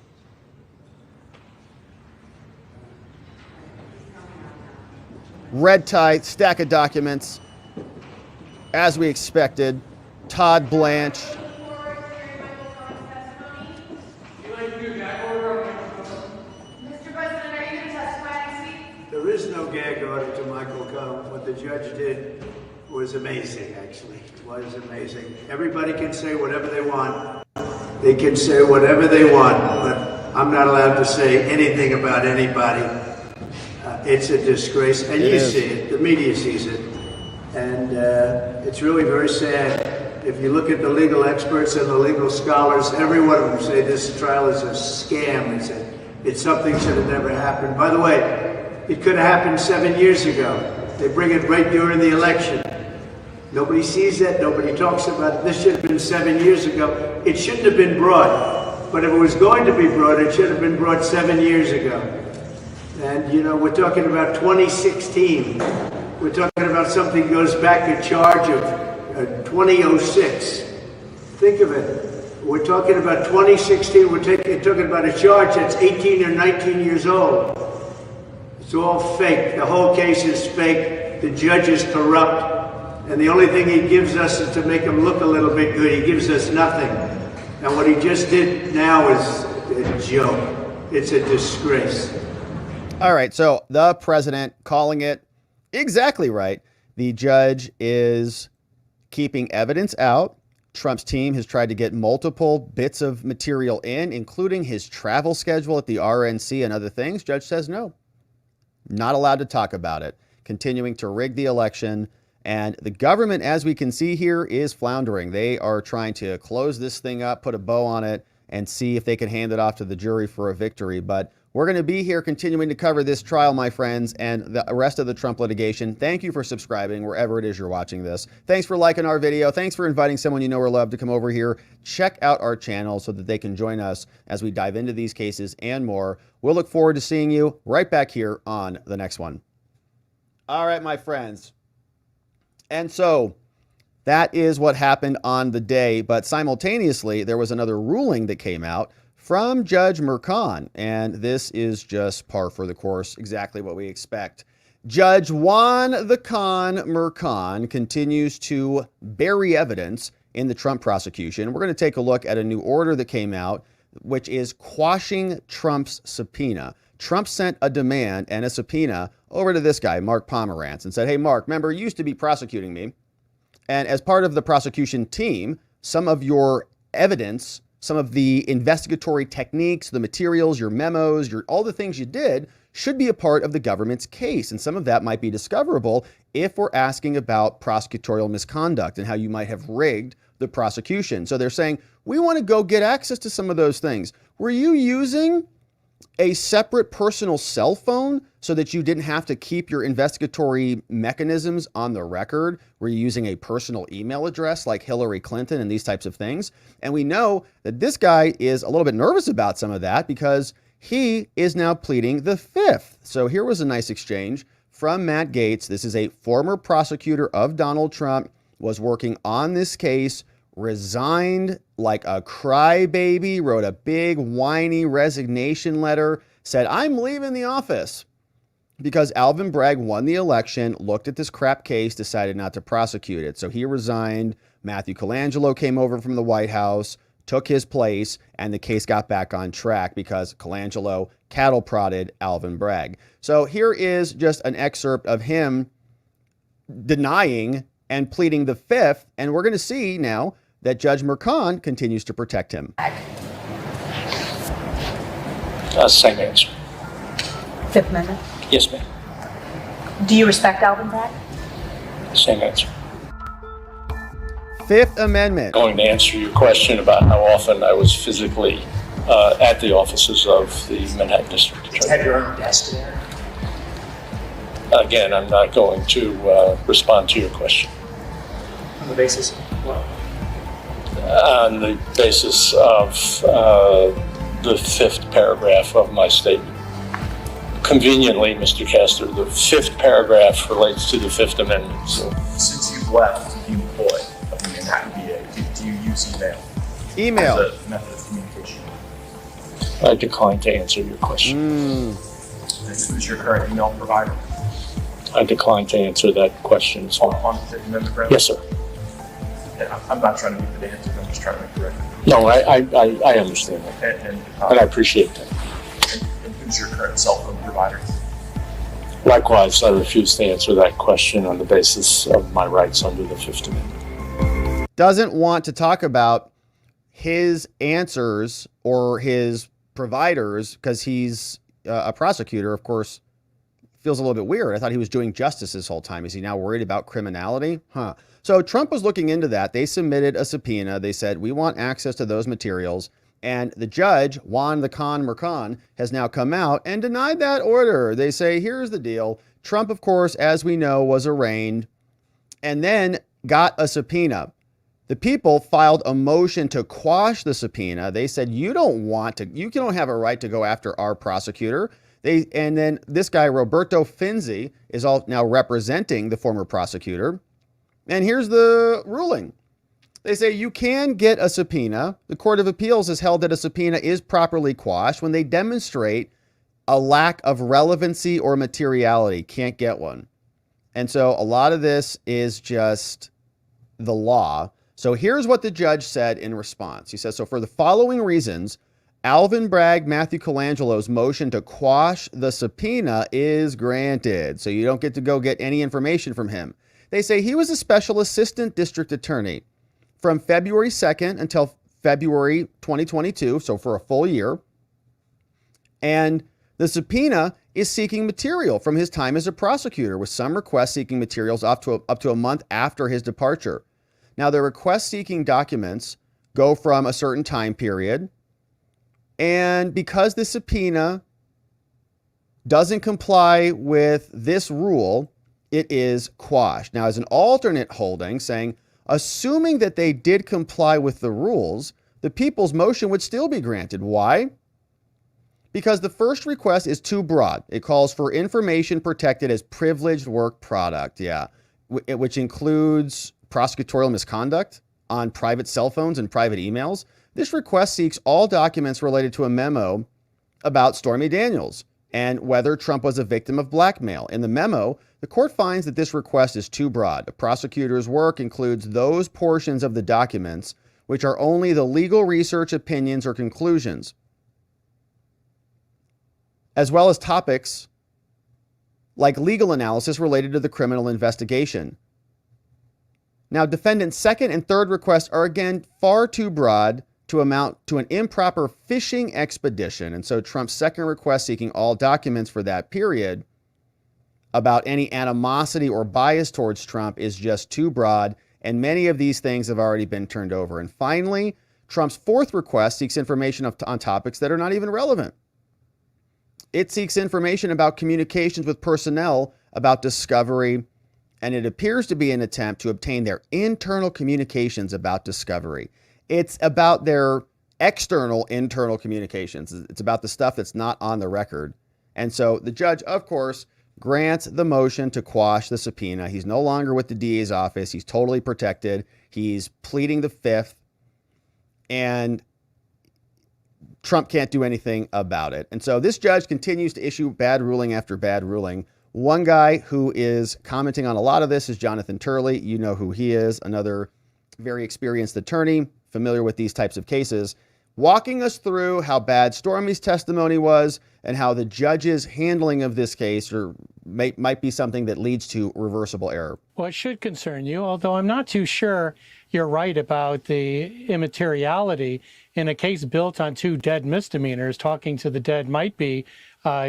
Red tie, stack of documents, as we expected. Todd Blanche. Mr. President, are you going to testify next week? There is no gag order to Michael Cohen. What the judge did was amazing, actually. It was amazing. Everybody can say whatever they want. They can say whatever they want, but I'm not allowed to say anything about anybody. It's a disgrace, and you see it. The media sees it. And it's really very sad. If you look at the legal experts and the legal scholars, every one of them say this trial is a scam. It's something that should have never happened. By the way, it could have happened 7 years ago. They bring it right during the election. Nobody sees that. Nobody talks about it. This should have been 7 years ago. It shouldn't have been brought. But if it was going to be brought, it should have been brought 7 years ago. And, you know, we're talking about 2016. We're talking about something that goes back a charge of 2006. Think of it. We're talking about 2016. We're talking about a charge that's 18 or 19 years old. It's all fake. The whole case is fake. The judge is corrupt. And the only thing he gives us is to make him look a little bit good. He gives us nothing. And what he just did now is a joke. It's a disgrace. All right, so the president calling it exactly right. The judge is keeping evidence out. Trump's team has tried to get multiple bits of material in, including his travel schedule at the RNC and other things. Judge says no, not allowed to talk about it, continuing to rig the election. And the government, as we can see here, is floundering. They are trying to close this thing up, put a bow on it, and see if they can hand it off to the jury for a victory. But we're going to be here continuing to cover this trial, my friends, and the rest of the Trump litigation. Thank you for subscribing wherever it is you're watching this. Thanks for liking our video. Thanks for inviting someone you know or love to come over here. Check out our channel so that they can join us as we dive into these cases and more. We'll look forward to seeing you right back here on the next one. All right, my friends. And so that is what happened on the day. But simultaneously, there was another ruling that came out from Judge Merchan, and this is just par for the course, exactly what we expect. Judge Juan the Con Merchan continues to bury evidence in the Trump prosecution. We're going to take a look at a new order that came out, which is quashing Trump's subpoena. Trump sent a demand and a subpoena over to this guy, Mark Pomerantz, and said, hey, Mark, remember, you used to be prosecuting me. And as part of the prosecution team, some of your evidence, some of the investigatory techniques, the materials, your memos, all the things you did should be a part of the government's case. And some of that might be discoverable if we're asking about prosecutorial misconduct and how you might have rigged the prosecution. So they're saying, we want to go get access to some of those things. Were you using a separate personal cell phone so that you didn't have to keep your investigatory mechanisms on the record? Were you using a personal email address like Hillary Clinton and these types of things? And we know that this guy is a little bit nervous about some of that because he is now pleading the fifth. So here was a nice exchange from Matt Gaetz. This is a former prosecutor of Donald Trump, was working on this case, resigned like a crybaby, wrote a big whiny resignation letter, said, I'm leaving the office because Alvin Bragg won the election, looked at this crap case, decided not to prosecute it. So he resigned. Matthew Colangelo came over from the White House, took his place, and the case got back on track because Colangelo cattle prodded Alvin Bragg. So here is just an excerpt of him denying and pleading the fifth, and we're going to see now that Judge Merchan continues to protect him. Same answer. Fifth Amendment. Yes, ma'am. Do you respect Alvin Bragg? Same answer. Fifth Amendment. Going to answer your question about how often I was physically at the offices of the Manhattan District Attorney. Have your own desk there? Again, I'm not going to respond to your question. On the basis of what? On the basis of the fifth paragraph of my statement. Conveniently, Mr. Castor, the fifth paragraph relates to the Fifth Amendment. So since you've left the employ of the Manhattan VA, do you use email? Email. As a method of communication? I decline to answer your question. And who's your current email provider? I decline to answer that question as well. On the Fifth Amendment ground? Yes, sir. Yeah, I'm not trying to be pedantic, I'm just trying to make the record. No, I understand that. And And I appreciate that. and who's your current cell phone provider? Likewise, I refuse to answer that question on the basis of my rights under the Fifth Amendment. Doesn't want to talk about his answers or his providers because he's a prosecutor, of course. Feels a little bit weird. I thought he was doing justice this whole time. Is he now worried about criminality? Huh. So Trump was looking into that. They submitted a subpoena. They said, we want access to those materials. And the judge, Juan the Khan Mercan, has now come out and denied that order. They say, here's the deal. Trump, of course, as we know, was arraigned and then got a subpoena. The people filed a motion to quash the subpoena. They said, you don't have a right to go after our prosecutor. And then this guy, Roberto Finzi, is all now representing the former prosecutor. And here's the ruling. They say you can get a subpoena. The Court of Appeals has held that a subpoena is properly quashed when they demonstrate a lack of relevancy or materiality. Can't get one. And so a lot of this is just the law. So here's what the judge said in response. He says, so for the following reasons, Alvin Bragg, Matthew Colangelo's motion to quash the subpoena is granted. So you don't get to go get any information from him. They say he was a special assistant district attorney from February 2nd until February 2022, so for a full year. And the subpoena is seeking material from his time as a prosecutor, with some requests seeking materials up to a month after his departure. Now, the request-seeking documents go from a certain time period, and because the subpoena doesn't comply with this rule, it is quashed. Now, as an alternate holding, saying, assuming that they did comply with the rules, the people's motion would still be granted. Why? Because the first request is too broad. It calls for information protected as privileged work product. Yeah, which includes prosecutorial misconduct on private cell phones and private emails. This request seeks all documents related to a memo about Stormy Daniels and whether Trump was a victim of blackmail. In the memo, the court finds that this request is too broad. The prosecutor's work includes those portions of the documents which are only the legal research, opinions, or conclusions, as well as topics like legal analysis related to the criminal investigation. Now, defendant's second and third requests are again far too broad to amount to an improper fishing expedition. And so Trump's second request seeking all documents for that period about any animosity or bias towards Trump is just too broad. And many of these things have already been turned over. And finally, Trump's fourth request seeks information on topics that are not even relevant. It seeks information about communications with personnel about discovery, and it appears to be an attempt to obtain their internal communications about discovery. It's about their external internal communications. It's about the stuff that's not on the record. And so the judge, of course, grants the motion to quash the subpoena. He's no longer with the DA's office. He's totally protected. He's pleading the fifth, and Trump can't do anything about it. And so this judge continues to issue bad ruling after bad ruling. One guy who is commenting on a lot of this is Jonathan Turley. You know who he is, another very experienced attorney, familiar with these types of cases, walking us through how bad Stormy's testimony was and how the judge's handling of this case might be something that leads to reversible error. Well, it should concern you, although I'm not too sure you're right about the immateriality in a case built on 2 dead misdemeanors, talking to the dead might be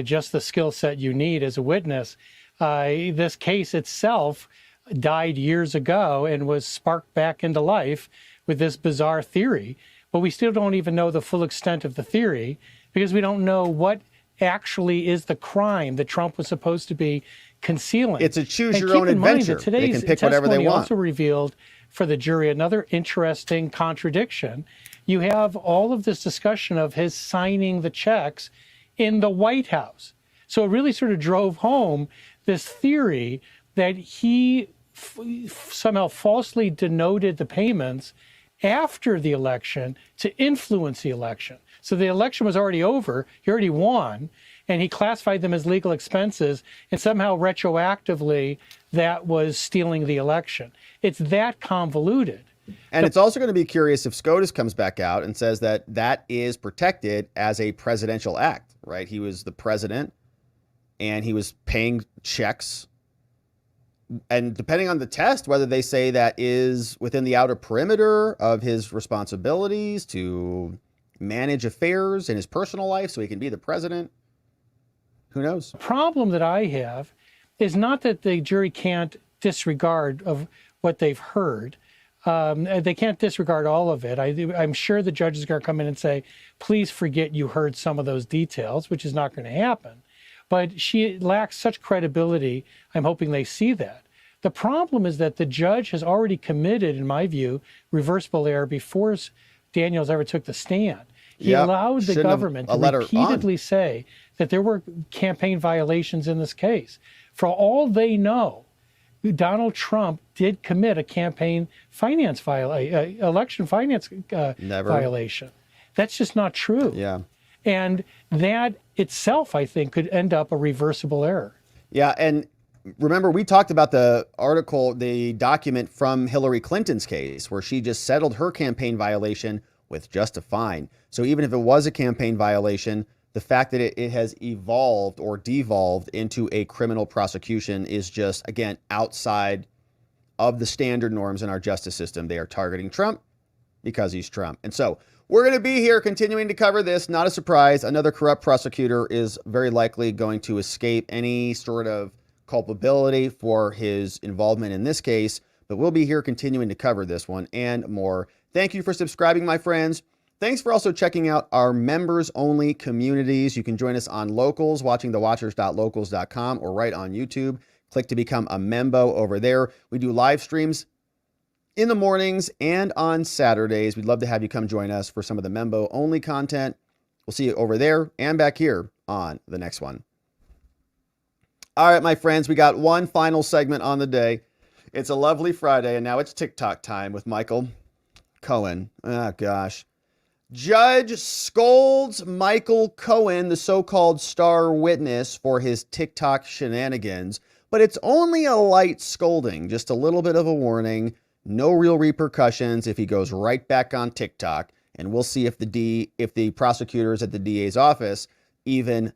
just the skill set you need as a witness. This case itself died years ago and was sparked back into life with this bizarre theory. But we still don't even know the full extent of the theory because we don't know what actually is the crime that Trump was supposed to be concealing. It's a choose your own adventure. They can pick whatever they want. Also revealed for the jury another interesting contradiction. You have all of this discussion of his signing the checks in the White House. So it really sort of drove home this theory that he somehow falsely denoted the payments after the election to influence the election. So the election was already over, he already won, and he classified them as legal expenses, and somehow retroactively that was stealing the election. It's that convoluted. And it's also going to be curious if SCOTUS comes back out and says that that is protected as a presidential act, right? He was the president and he was paying checks. And depending on the test, whether they say that is within the outer perimeter of his responsibilities to manage affairs in his personal life so he can be the president, who knows? The problem that I have is not that the jury can't disregard of what they've heard. They can't disregard all of it. I'm sure the judge is going to come in and say, please forget you heard some of those details, which is not going to happen. But she lacks such credibility, I'm hoping they see that. The problem is that the judge has already committed, in my view, reversible error before Daniels ever took the stand. He allowed the government to repeatedly say that there were campaign violations in this case. For all they know, Donald Trump did commit a campaign finance violation, election finance violation. That's just not true. Yeah. And that itself, I think, could end up a reversible error. Yeah, and remember, we talked about the article, the document from Hillary Clinton's case, where she just settled her campaign violation with just a fine. So even if it was a campaign violation, the fact that it has evolved or devolved into a criminal prosecution is just, again, outside of the standard norms in our justice system. They are targeting Trump because he's Trump. And so we're going to be here continuing to cover this. Not a surprise. Another corrupt prosecutor is very likely going to escape any sort of culpability for his involvement in this case. But we'll be here continuing to cover this one and more. Thank you for subscribing, my friends. Thanks for also checking out our members-only communities. You can join us on Locals, watching thewatchers.locals.com, or right on YouTube. Click to become a membo over there. We do live streams in the mornings and on Saturdays. We'd love to have you come join us for some of the membo-only content. We'll see you over there and back here on the next one. All right, my friends, we got one final segment on the day. It's a lovely Friday, and now it's TikTok time with Michael Cohen. Oh, gosh. Judge scolds Michael Cohen, the so-called star witness, for his TikTok shenanigans, but it's only a light scolding, just a little bit of a warning, no real repercussions if he goes right back on TikTok, and we'll see if the prosecutors at the DA's office even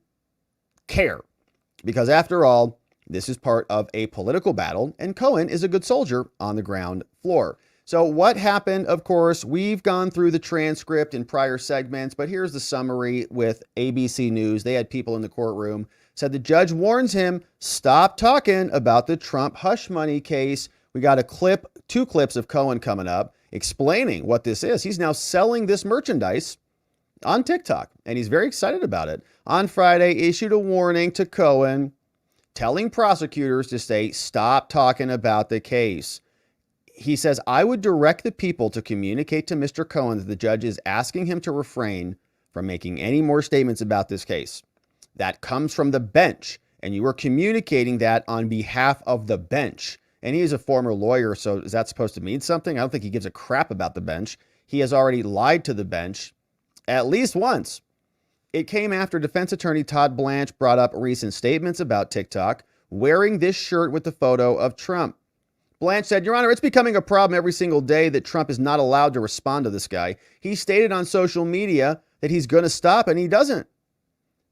care. Because after all, this is part of a political battle, and Cohen is a good soldier on the ground floor. So what happened, of course, we've gone through the transcript in prior segments, but here's the summary with ABC News. They had people in the courtroom, said the judge warns him, stop talking about the Trump hush money case. We got a clip, 2 clips of Cohen coming up explaining what this is. He's now selling this merchandise on TikTok, and he's very excited about it. On Friday, issued a warning to Cohen, telling prosecutors to say, stop talking about the case. He says, I would direct the people to communicate to Mr. Cohen that the judge is asking him to refrain from making any more statements about this case. That comes from the bench, and you are communicating that on behalf of the bench. And he is a former lawyer, so is that supposed to mean something? I don't think he gives a crap about the bench. He has already lied to the bench at least once. It came after defense attorney Todd Blanche brought up recent statements about TikTok wearing this shirt with the photo of Trump. Blanche said, Your Honor, it's becoming a problem every single day that Trump is not allowed to respond to this guy. He stated on social media that he's going to stop, and he doesn't.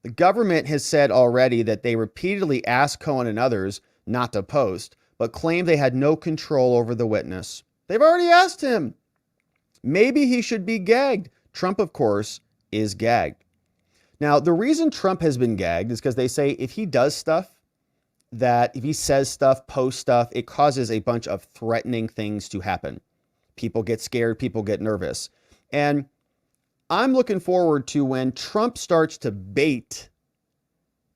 The government has said already that they repeatedly asked Cohen and others not to post, but claimed they had no control over the witness. They've already asked him. Maybe he should be gagged. Trump, of course, is gagged. Now, the reason Trump has been gagged is because they say if he does stuff, that if he says stuff, posts stuff, it causes a bunch of threatening things to happen. People get scared, people get nervous. And I'm looking forward to when Trump starts to bait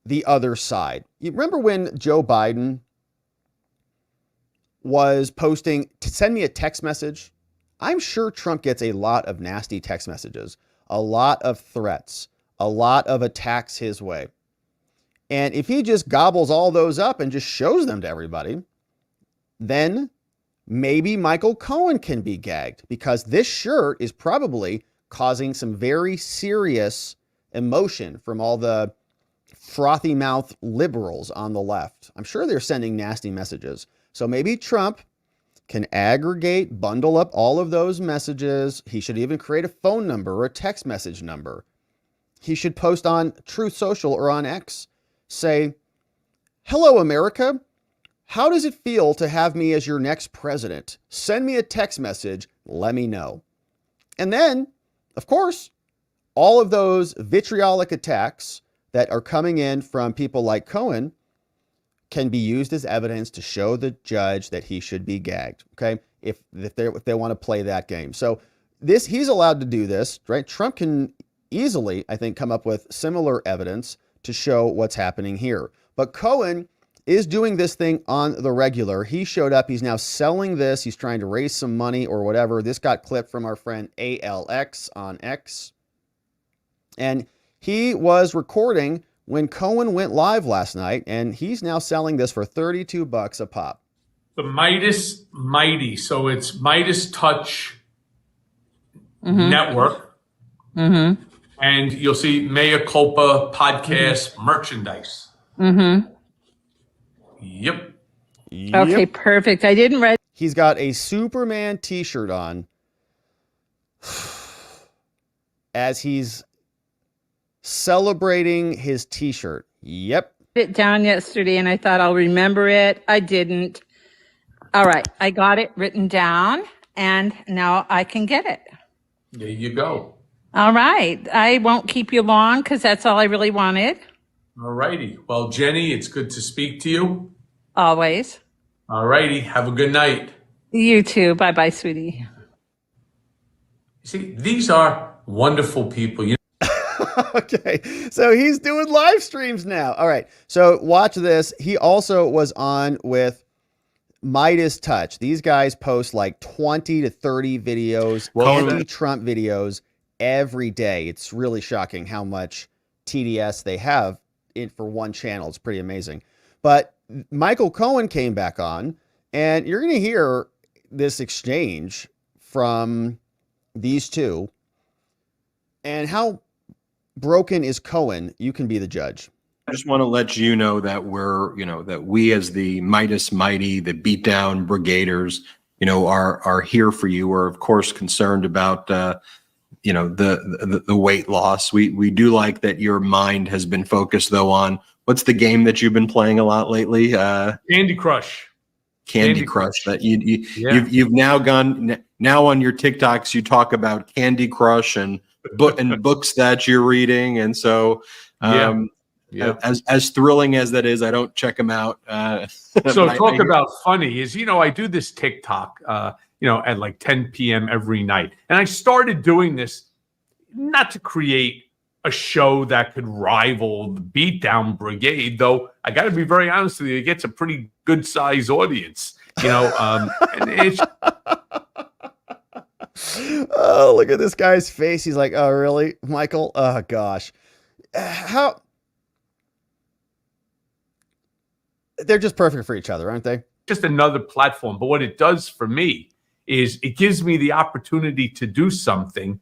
the other side. You remember when Joe Biden was posting to send me a text message? I'm sure Trump gets a lot of nasty text messages, a lot of threats, a lot of attacks his way. And if he just gobbles all those up and just shows them to everybody, then maybe Michael Cohen can be gagged, because this shirt is probably causing some very serious emotion from all the frothy mouth liberals on the left. I'm sure they're sending nasty messages. So maybe Trump can aggregate, bundle up all of those messages. He should even create a phone number or a text message number. He should post on Truth Social or on X. Say, hello, America. How does it feel to have me as your next president? Send me a text message. Let me know. And then, of course, all of those vitriolic attacks that are coming in from people like Cohen can be used as evidence to show the judge that he should be gagged. Okay. If they want to play that game. So he's allowed to do this, right? Trump can easily, I think, come up with similar evidence to show what's happening here. But Cohen is doing this thing on the regular. He showed up. He's now selling this. He's trying to raise some money or whatever. This got clipped from our friend ALX on X. And he was recording when Cohen went live last night, and he's now selling this for $32 a pop. The Midas Mighty. So it's Midas Touch Network. Mm-hmm. And you'll see Mea Culpa podcast merchandise. Mm-hmm. Yep. Okay, perfect. I didn't read. He's got a Superman t-shirt on as he's celebrating his t-shirt. Yep. It down yesterday and I thought I'll remember it. I didn't. All right. I got it written down and now I can get it. There you go. All right. I won't keep you long because that's all I really wanted. All righty. Well, Jenny, it's good to speak to you. Always. All righty. Have a good night. You too. Bye-bye, sweetie. See, these are wonderful people. Okay, so he's doing live streams now. All right, so watch this. He also was on with Midas Touch. These guys post like 20 to 30 videos, anti-Trump videos every day. It's really shocking how much TDS they have for one channel. It's pretty amazing. But Michael Cohen came back on, and you're going to hear this exchange from these two. And how broken is Cohen? You can be the judge. I just want to let you know that that we as the Midas Mighty, the beatdown brigaders, are here for you. We're of course concerned about, the weight loss. We do like that your mind has been focused though on what's the game that you've been playing a lot lately? Candy Crush. Candy Crush. That you've now gone now on your TikToks. You talk about Candy Crush and books that you're reading, and so as thrilling as that is, I don't check them out. So talk about funny is I do this TikTok at like 10 p.m. every night, and I started doing this not to create a show that could rival the Beatdown Brigade, though I got to be very honest with you, it gets a pretty good size audience, and it's. Oh, look at this guy's face. He's like, oh, really, Michael? Oh, gosh. How? They're just perfect for each other, aren't they? Just another platform. But what it does for me is it gives me the opportunity to do something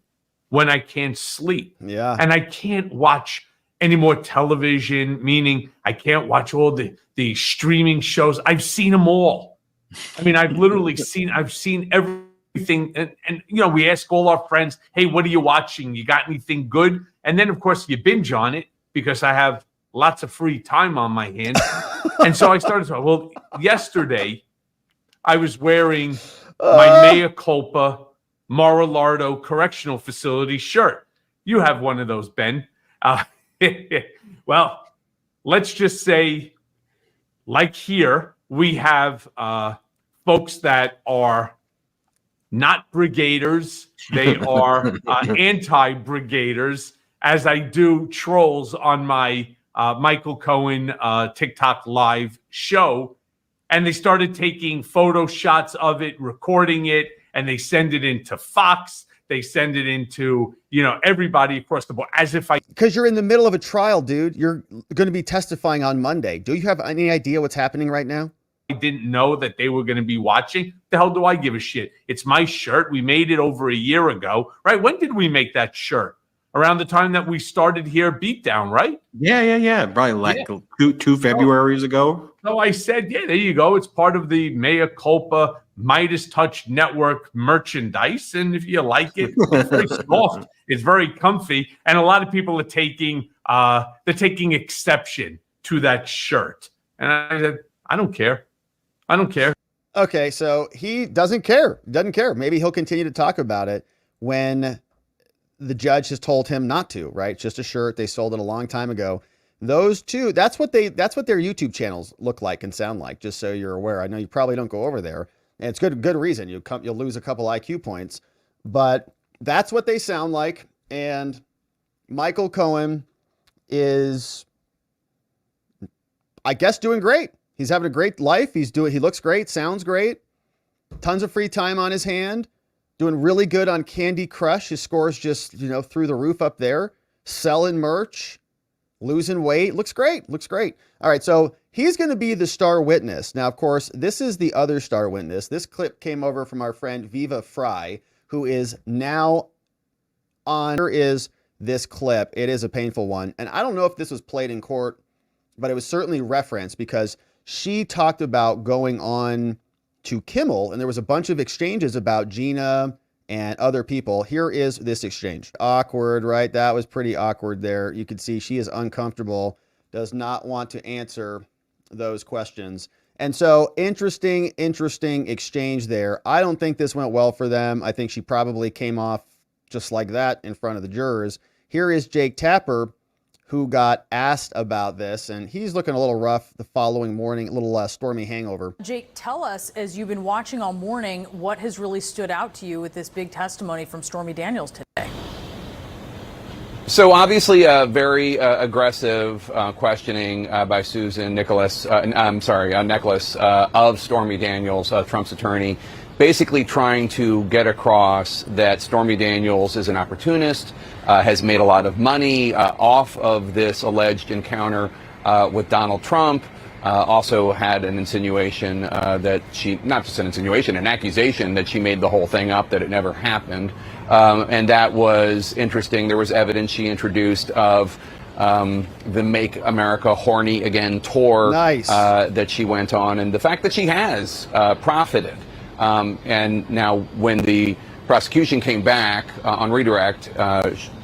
when I can't sleep. Yeah. And I can't watch any more television, meaning I can't watch all the streaming shows. I've seen them all. I mean, I've literally seen everything. And we ask all our friends, hey, what are you watching? You got anything good? And then, of course, you binge on it because I have lots of free time on my hands. And so I started to, yesterday I was wearing my Mea Culpa, Mar-a-Lardo Correctional Facility shirt. You have one of those, Ben. Well, let's just say, like here, we have folks that are not brigaders. They are anti-brigaders, as I do trolls on my Michael Cohen TikTok live show. And they started taking photo shots of it, recording it, and they send it into Fox. They send it into, everybody across the board, as if Because you're in the middle of a trial, dude. You're going to be testifying on Monday. Do you have any idea what's happening right now? I didn't know that they were going to be watching. The hell do I give a shit? It's my shirt. We made it over a year ago, right? When did we make that shirt? Around the time that we started here, Beatdown, right? Yeah. Probably like two Februaries ago. So I said, yeah, there you go. It's part of the Mea Culpa Midas Touch Network merchandise. And if you like it, it's very soft. It's very comfy. And a lot of people are taking exception to that shirt. And I said, I don't care. Okay, so he doesn't care. Doesn't care. Maybe he'll continue to talk about it when the judge has told him not to, right? It's just a shirt. They sold it a long time ago. Those two, that's what their YouTube channels look like and sound like, just so you're aware. I know you probably don't go over there, and it's good reason. You'll lose a couple IQ points, but that's what they sound like. And Michael Cohen is, I guess, doing great. He's having a great life. He looks great, sounds great. Tons of free time on his hand. Doing really good on Candy Crush. His score's just, through the roof up there. Selling merch, losing weight. Looks great. All right, so he's going to be the star witness. Now, of course, this is the other star witness. This clip came over from our friend Viva Fry, who is now on. Here is this clip. It is a painful one. And I don't know if this was played in court, but it was certainly referenced because she talked about going on to Kimmel, and there was a bunch of exchanges about Gina and other people. Here is this exchange. Awkward, right? That was pretty awkward there. You can see she is uncomfortable, does not want to answer those questions. And so interesting exchange there. I don't think this went well for them. I think she probably came off just like that in front of the jurors. Here is Jake Tapper, who got asked about this, and he's looking a little rough the following morning, a little stormy hangover. Jake, tell us, as you've been watching all morning, what has really stood out to you with this big testimony from Stormy Daniels today? So obviously a very aggressive questioning by Susan Nicholas, Nicholas of Stormy Daniels, Trump's attorney, basically trying to get across that Stormy Daniels is an opportunist, has made a lot of money off of this alleged encounter with Donald Trump, also had an insinuation that she, not just an insinuation, an accusation that she made the whole thing up, that it never happened. And that was interesting. There was evidence she introduced of the Make America Horny Again tour that she went on, and the fact that she has profited. And now when the prosecution came back on redirect,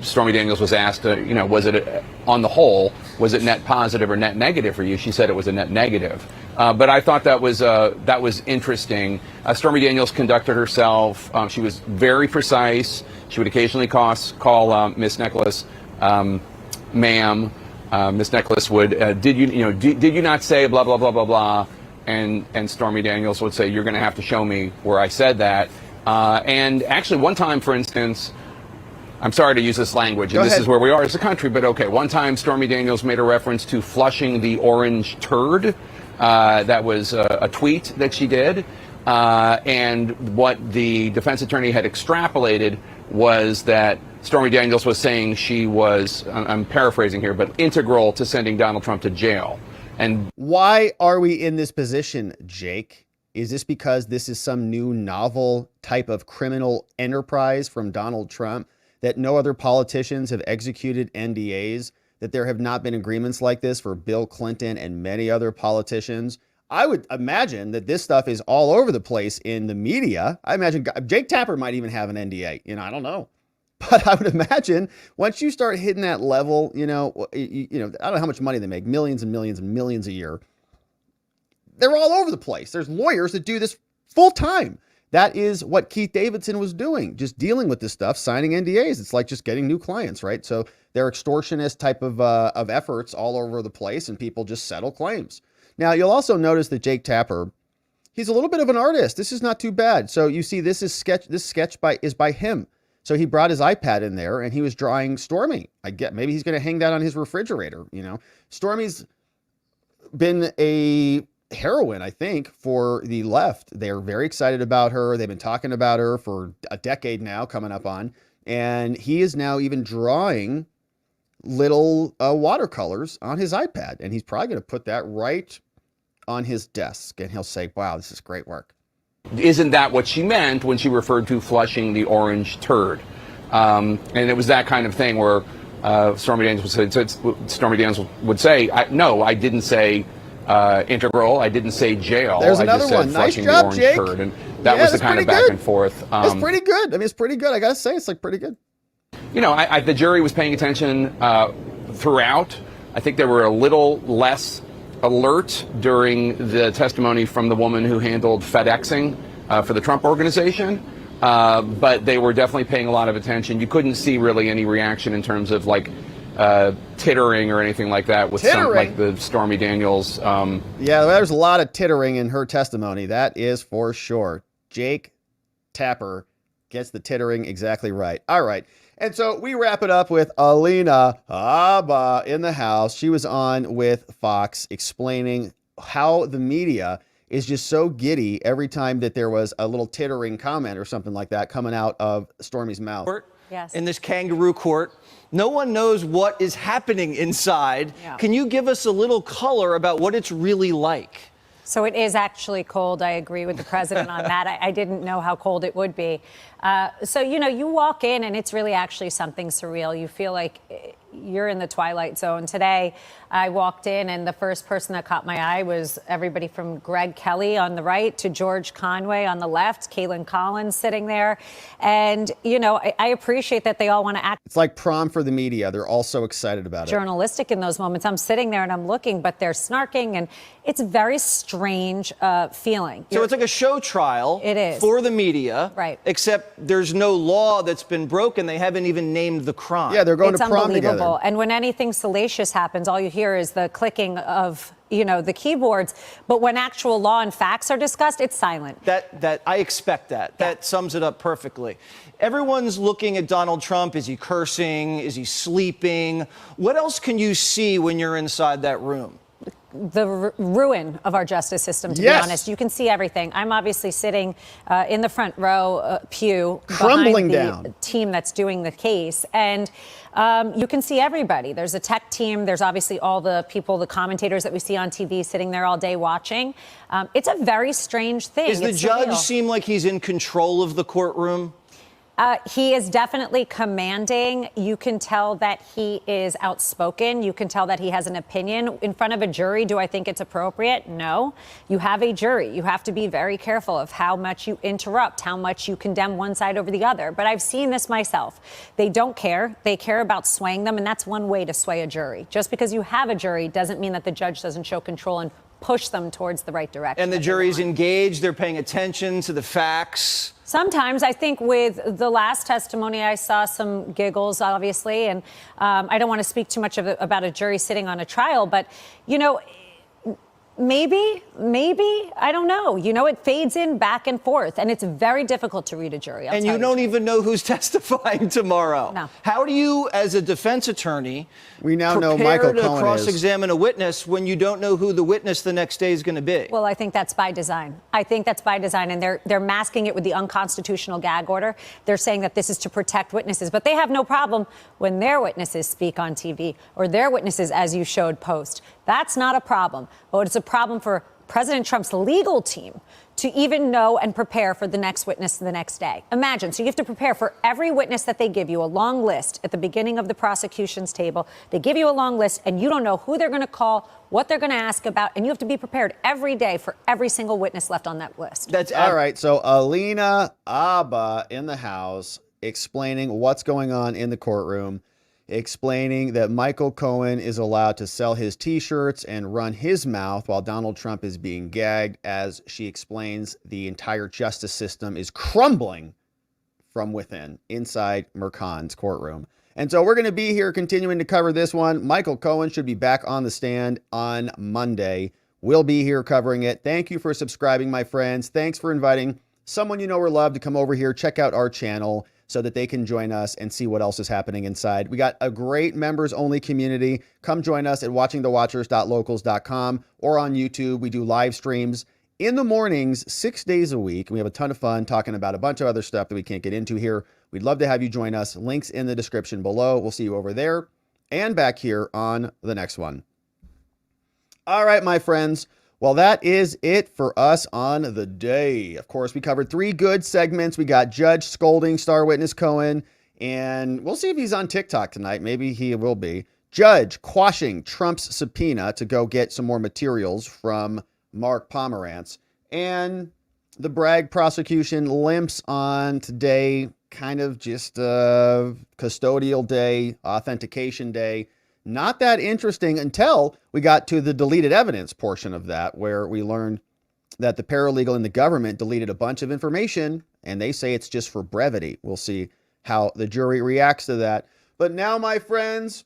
Stormy Daniels was asked, was it, on the whole, was it net positive or net negative for you? She said it was a net negative. But I thought that was interesting. Stormy Daniels conducted herself. She was very precise. She would occasionally call Miss Nicholas ma'am. Miss Nicholas would, did you not say blah, blah, blah, blah, blah? And Stormy Daniels would say, you're going to have to show me where I said that. And actually, one time, for instance, I'm sorry to use this language, and this is where we are as a country, but okay. One time, Stormy Daniels made a reference to flushing the orange turd. That was a tweet that she did. And what the defense attorney had extrapolated was that Stormy Daniels was saying she was, I'm paraphrasing here, but integral to sending Donald Trump to jail. And why are we in this position, Jake? Is this because this is some new novel type of criminal enterprise from Donald Trump, that no other politicians have executed NDAs, that there have not been agreements like this for Bill Clinton and many other politicians? I would imagine that this stuff is all over the place in the media. I imagine Jake Tapper might even have an NDA. I don't know. But I would imagine once you start hitting that level, I don't know how much money they make, millions and millions and millions a year. They're all over the place. There's lawyers that do this full time. That is what Keith Davidson was doing, just dealing with this stuff, signing NDAs. It's like just getting new clients, right? So they're extortionist type of efforts all over the place, and people just settle claims. Now, you'll also notice that Jake Tapper, he's a little bit of an artist. This is not too bad. So you see, this sketch is by him. So he brought his iPad in there and he was drawing Stormy. I get maybe he's going to hang that on his refrigerator. You know, Stormy's been a heroine, I think, for the left. They're very excited about her. They've been talking about her for a decade now, coming up on, and he is now even drawing little watercolors on his iPad, and he's probably going to put that right on his desk, and he'll say, wow, this is great work. Isn't that what she meant when she referred to flushing the orange turd? And it was that kind of thing where Stormy Daniels would say, no, I didn't say integral, I didn't say jail. There's I another just said one. Nice flushing job, the orange Jake. turd. And that was the kind of back and forth. That's pretty good. I mean, it's pretty good. I got to say, it's like pretty good. You know, the jury was paying attention throughout. I think they were a little less alert during the testimony from the woman who handled FedExing for the Trump organization. But they were definitely paying a lot of attention. You couldn't see really any reaction in terms of like tittering or anything like that with some, like the Stormy Daniels. Yeah, there's a lot of tittering in her testimony. That is for sure. Jake Tapper gets the tittering exactly right. All right. And so we wrap it up with Alina in the house. She was on with Fox explaining how the media is just so giddy every time that there was a little tittering comment or something like that coming out of Stormy's mouth. Yes. In this kangaroo court, no one knows what is happening inside. Yeah. Can you give us a little color about what it's really like? So it is actually cold. I agree with the president on that. I didn't know how cold it would be. So, you know, you walk in and it's really actually something surreal. You feel like you're in the twilight zone. Today, I walked in and the first person that caught my eye was everybody from Greg Kelly on the right to George Conway on the left, Kaylin Collins sitting there. And, you know, I appreciate that they all want to act. It's like prom for the media. They're all so excited about it. Journalistic in those moments. I'm sitting there and I'm looking, but they're snarking, and it's a very strange feeling. So it's like a show trial. It is. For the media. Right. Except there's no law that's been broken. They haven't even named the crime. Yeah, they're going to prom together. And when anything salacious happens, all you hear is the clicking of, you know, the keyboards. But when actual law and facts are discussed, it's silent. That I expect that. Yeah. That sums it up perfectly. Everyone's looking at Donald Trump. Is he cursing? Is he sleeping? What else can you see when you're inside that room? The ruin of our justice system, to be honest. You can see everything. I'm obviously sitting in the front row pew crumbling behind the down team that's doing the case. And you can see everybody. There's a tech team. There's obviously all the people, the commentators that we see on TV sitting there all day watching. It's a very strange thing. Does the judge seem like he's in control of the courtroom? He is definitely commanding. You can tell that he is outspoken. You can tell that he has an opinion. In front of a jury, do I think it's appropriate? No. You have a jury. You have to be very careful of how much you interrupt, how much you condemn one side over the other. But I've seen this myself. They don't care. They care about swaying them, and that's one way to sway a jury. Just because you have a jury doesn't mean that the judge doesn't show control and push them towards the right direction. And the jury's engaged. They're paying attention to the facts. Sometimes. I think with the last testimony, I saw some giggles, obviously, and I don't want to speak too much about a jury sitting on a trial, but, you know, maybe, I don't know. You know, it fades in back and forth, and it's very difficult to read a jury. And you don't even know who's testifying tomorrow. No. How do you, as a defense attorney, we now know Michael prepare to Cohen cross-examine a witness when you don't know who the witness the next day is going to be? Well, I think that's by design. And they're masking it with the unconstitutional gag order. They're saying that this is to protect witnesses, but they have no problem when their witnesses speak on TV or their witnesses, as you showed, post. That's not a problem. But it's a problem for President Trump's legal team to even know and prepare for the next witness the next day. Imagine, so you have to prepare for every witness that they give you, a long list at the beginning of the prosecution's table. They give you a long list and you don't know who they're going to call, what they're going to ask about, and you have to be prepared every day for every single witness left on that list. That's all right. So Alina in the house explaining what's going on in the courtroom. explaining that Michael Cohen is allowed to sell his t-shirts and run his mouth while Donald Trump is being gagged. As she explains, the entire justice system is crumbling from within inside Mercan's courtroom. And so we're going to be here continuing to cover this one. Michael Cohen should be back on the stand on Monday. We'll be here covering it. Thank you for subscribing, my friends. Thanks for inviting someone you know or love to come over here, check out our channel so that they can join us and see what else is happening inside. We got a great members only community. Come join us at watchingthewatchers.locals.com or on YouTube. We do live streams in the mornings, 6 days a week. We have a ton of fun talking about a bunch of other stuff that we can't get into here. We'd love to have you join us. Links in the description below. We'll see you over there and back here on the next one. All right, my friends. Well, that is it for us on the day. Of course, we covered 3 good segments. We got Judge scolding star witness Cohen, and we'll see if he's on TikTok tonight. Maybe he will be. Judge quashing Trump's subpoena to go get some more materials from Mark Pomerantz, and the Bragg prosecution limps on today, kind of just custodial day, authentication day. Not that interesting until we got to the deleted evidence portion of that, where we learned that the paralegal in the government deleted a bunch of information, and they say it's just for brevity. We'll see how the jury reacts to that. But now, my friends,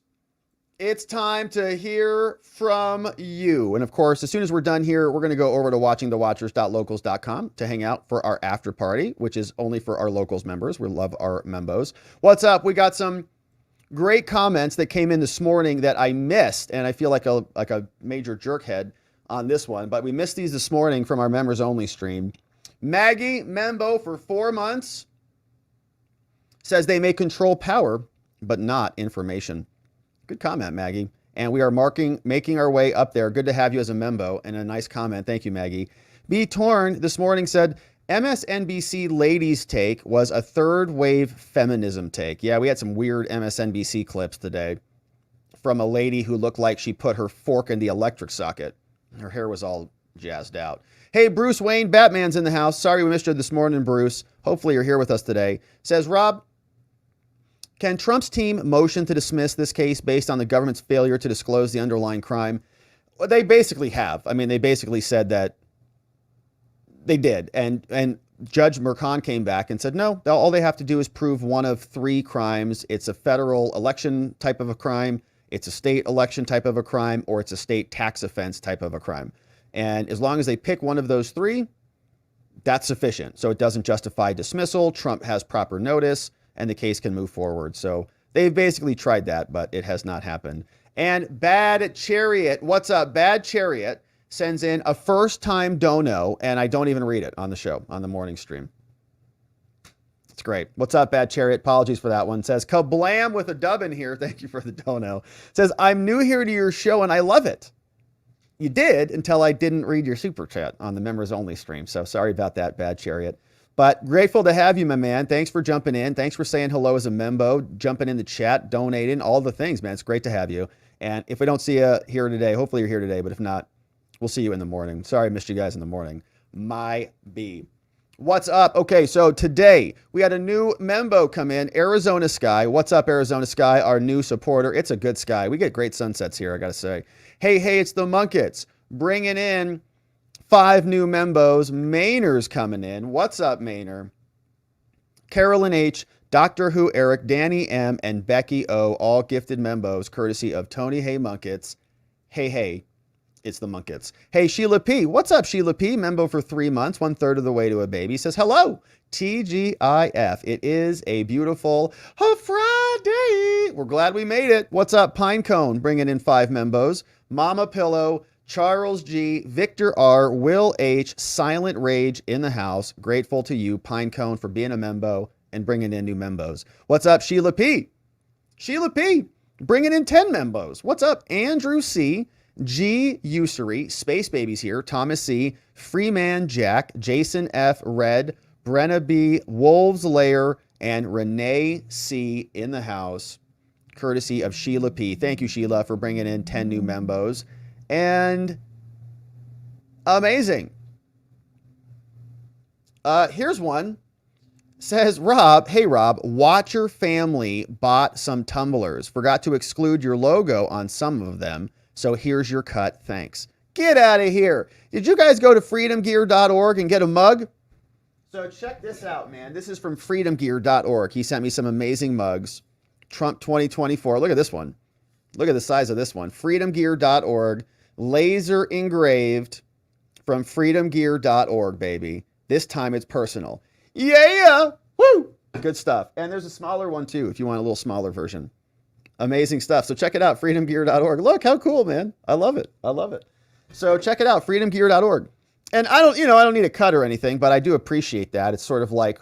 it's time to hear from you. And of course, as soon as we're done here, we're going to go over to watchingthewatchers.locals.com to hang out for our after party, which is only for our locals members. We love our membos. What's up? We got some great comments that came in this morning that I missed, and I feel like a major jerkhead on this one, but we missed these this morning from our members only stream. Maggie Membo for 4 months says they may control power, but not information. Good comment, Maggie. And we are making our way up there. Good to have you as a Membo, and a nice comment. Thank you, Maggie. B. Torn this morning said, MSNBC ladies' take was a third wave feminism take. Yeah, we had some weird MSNBC clips today from a lady who looked like she put her fork in the electric socket. Her hair was all jazzed out. Hey, Bruce Wayne, Batman's in the house. Sorry we missed you this morning, Bruce. Hopefully you're here with us today. Says, Rob, can Trump's team motion to dismiss this case based on the government's failure to disclose the underlying crime? Well, they basically have. I mean, they basically said that they did. And Judge Mercan came back and said, no, all they have to do is prove one of 3 crimes. It's a federal election type of a crime, it's a state election type of a crime, or it's a state tax offense type of a crime. And as long as they pick one of those 3, that's sufficient. So it doesn't justify dismissal. Trump has proper notice and the case can move forward. So they've basically tried that, but it has not happened. And Bad Chariot, what's up? Bad Chariot sends in a first-time dono, and I don't even read it on the show, on the morning stream. It's great. What's up, Bad Chariot? Apologies for that one. Says, kablam with a dub in here. Thank you for the dono. Says, I'm new here to your show, and I love it. You did until I didn't read your super chat on the members only stream. So sorry about that, Bad Chariot. But grateful to have you, my man. Thanks for jumping in. Thanks for saying hello as a membo, jumping in the chat, donating, all the things, man. It's great to have you. And if we don't see you here today, hopefully you're here today, but if not, we'll see you in the morning. Sorry I missed you guys in the morning. My B. What's up? Okay, so today we had a new membo come in, Arizona Sky. What's up, Arizona Sky, our new supporter? It's a good sky. We get great sunsets here, I got to say. Hey, it's the Munkets bringing in 5 new membos. Mainer's coming in. What's up, Mainer? Carolyn H., Doctor Who Eric, Danny M., and Becky O., all gifted membos courtesy of Tony Hay Munkets. Hey, it's the Munkets. Hey, Sheila P. What's up, Sheila P? Membo for 3 months, 1/3 of the way to a baby. Says, hello, TGIF. It is a beautiful Friday. We're glad we made it. What's up, Pinecone? Bringing in 5 membos. Mama Pillow, Charles G, Victor R, Will H, Silent Rage in the house. Grateful to you, Pinecone, for being a membo and bringing in new membos. What's up, Sheila P? Sheila P, bringing in 10 membos. What's up, Andrew C, G Usury, Space Babies here, Thomas C, Freeman Jack, Jason F, Red, Brenna B, Wolves Lair, and Renee C in the house, courtesy of Sheila P. Thank you, Sheila, for bringing in 10 new membos. And amazing. Here's one. Says Rob, hey Rob, Watcher family bought some tumblers. Forgot to exclude your logo on some of them. So here's your cut. Thanks. Get out of here. Did you guys go to freedomgear.org and get a mug? So check this out, man. This is from freedomgear.org. He sent me some amazing mugs. Trump 2024. Look at this one. Look at the size of this one. freedomgear.org. Laser engraved from freedomgear.org, baby. This time it's personal. Yeah. Woo. Good stuff. And there's a smaller one too, if you want a little smaller version. Amazing stuff. So check it out, freedomgear.org. Look how cool, man. I love it. I love it. So check it out, freedomgear.org. And I don't need a cut or anything, but I do appreciate that. It's sort of like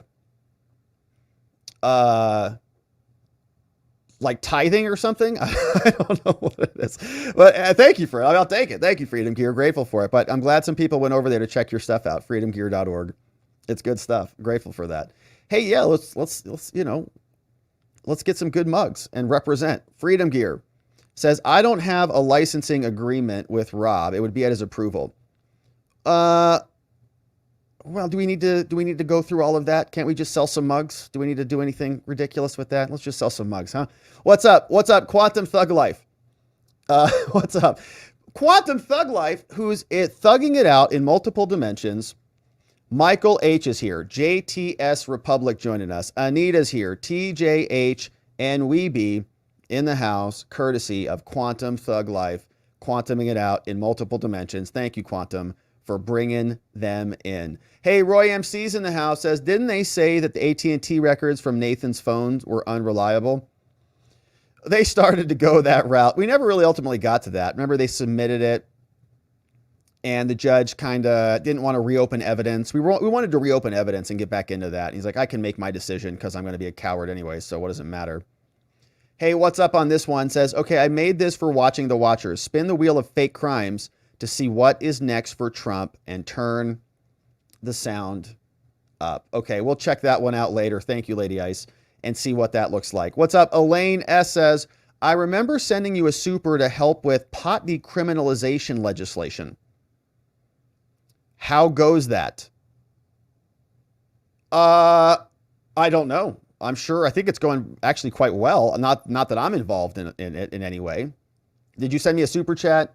tithing or something. I don't know what it is, but thank you for it. I'll take it. Thank you, Freedom Gear. Grateful for it. But I'm glad some people went over there to check your stuff out. freedomgear.org. It's good stuff. Grateful for that. Hey, yeah, let's get some good mugs and represent. Freedom Gear says, I don't have a licensing agreement with Rob. It would be at his approval. Well, do we need to go through all of that? Can't we just sell some mugs? Do we need to do anything ridiculous with that? Let's just sell some mugs, huh? What's up? What's up, Quantum Thug Life? What's up? Quantum Thug Life, who's thugging it out in multiple dimensions. Michael H is here. JTS Republic joining us. Anita's here. TJH and Weeby in the house, courtesy of Quantum Thug Life, quantuming it out in multiple dimensions. Thank you, Quantum, for bringing them in. Hey, Roy MC's in the house, says, didn't they say that the AT&T records from Nathan's phones were unreliable? They started to go that route. We never really ultimately got to that. Remember, they submitted it, and the judge kind of didn't want to reopen evidence. We wanted to reopen evidence and get back into that. And he's like, I can make my decision because I'm going to be a coward anyway, so what does it matter? Hey, what's up on this one? Says, okay, I made this for watching the Watchers. Spin the wheel of fake crimes to see what is next for Trump and turn the sound up. Okay, we'll check that one out later. Thank you, Lady Ice, and see what that looks like. What's up? Elaine S says, I remember sending you a super to help with pot decriminalization legislation. How goes that? I don't know. I'm sure. I think it's going actually quite well. Not that I'm involved in it in any way. Did you send me a super chat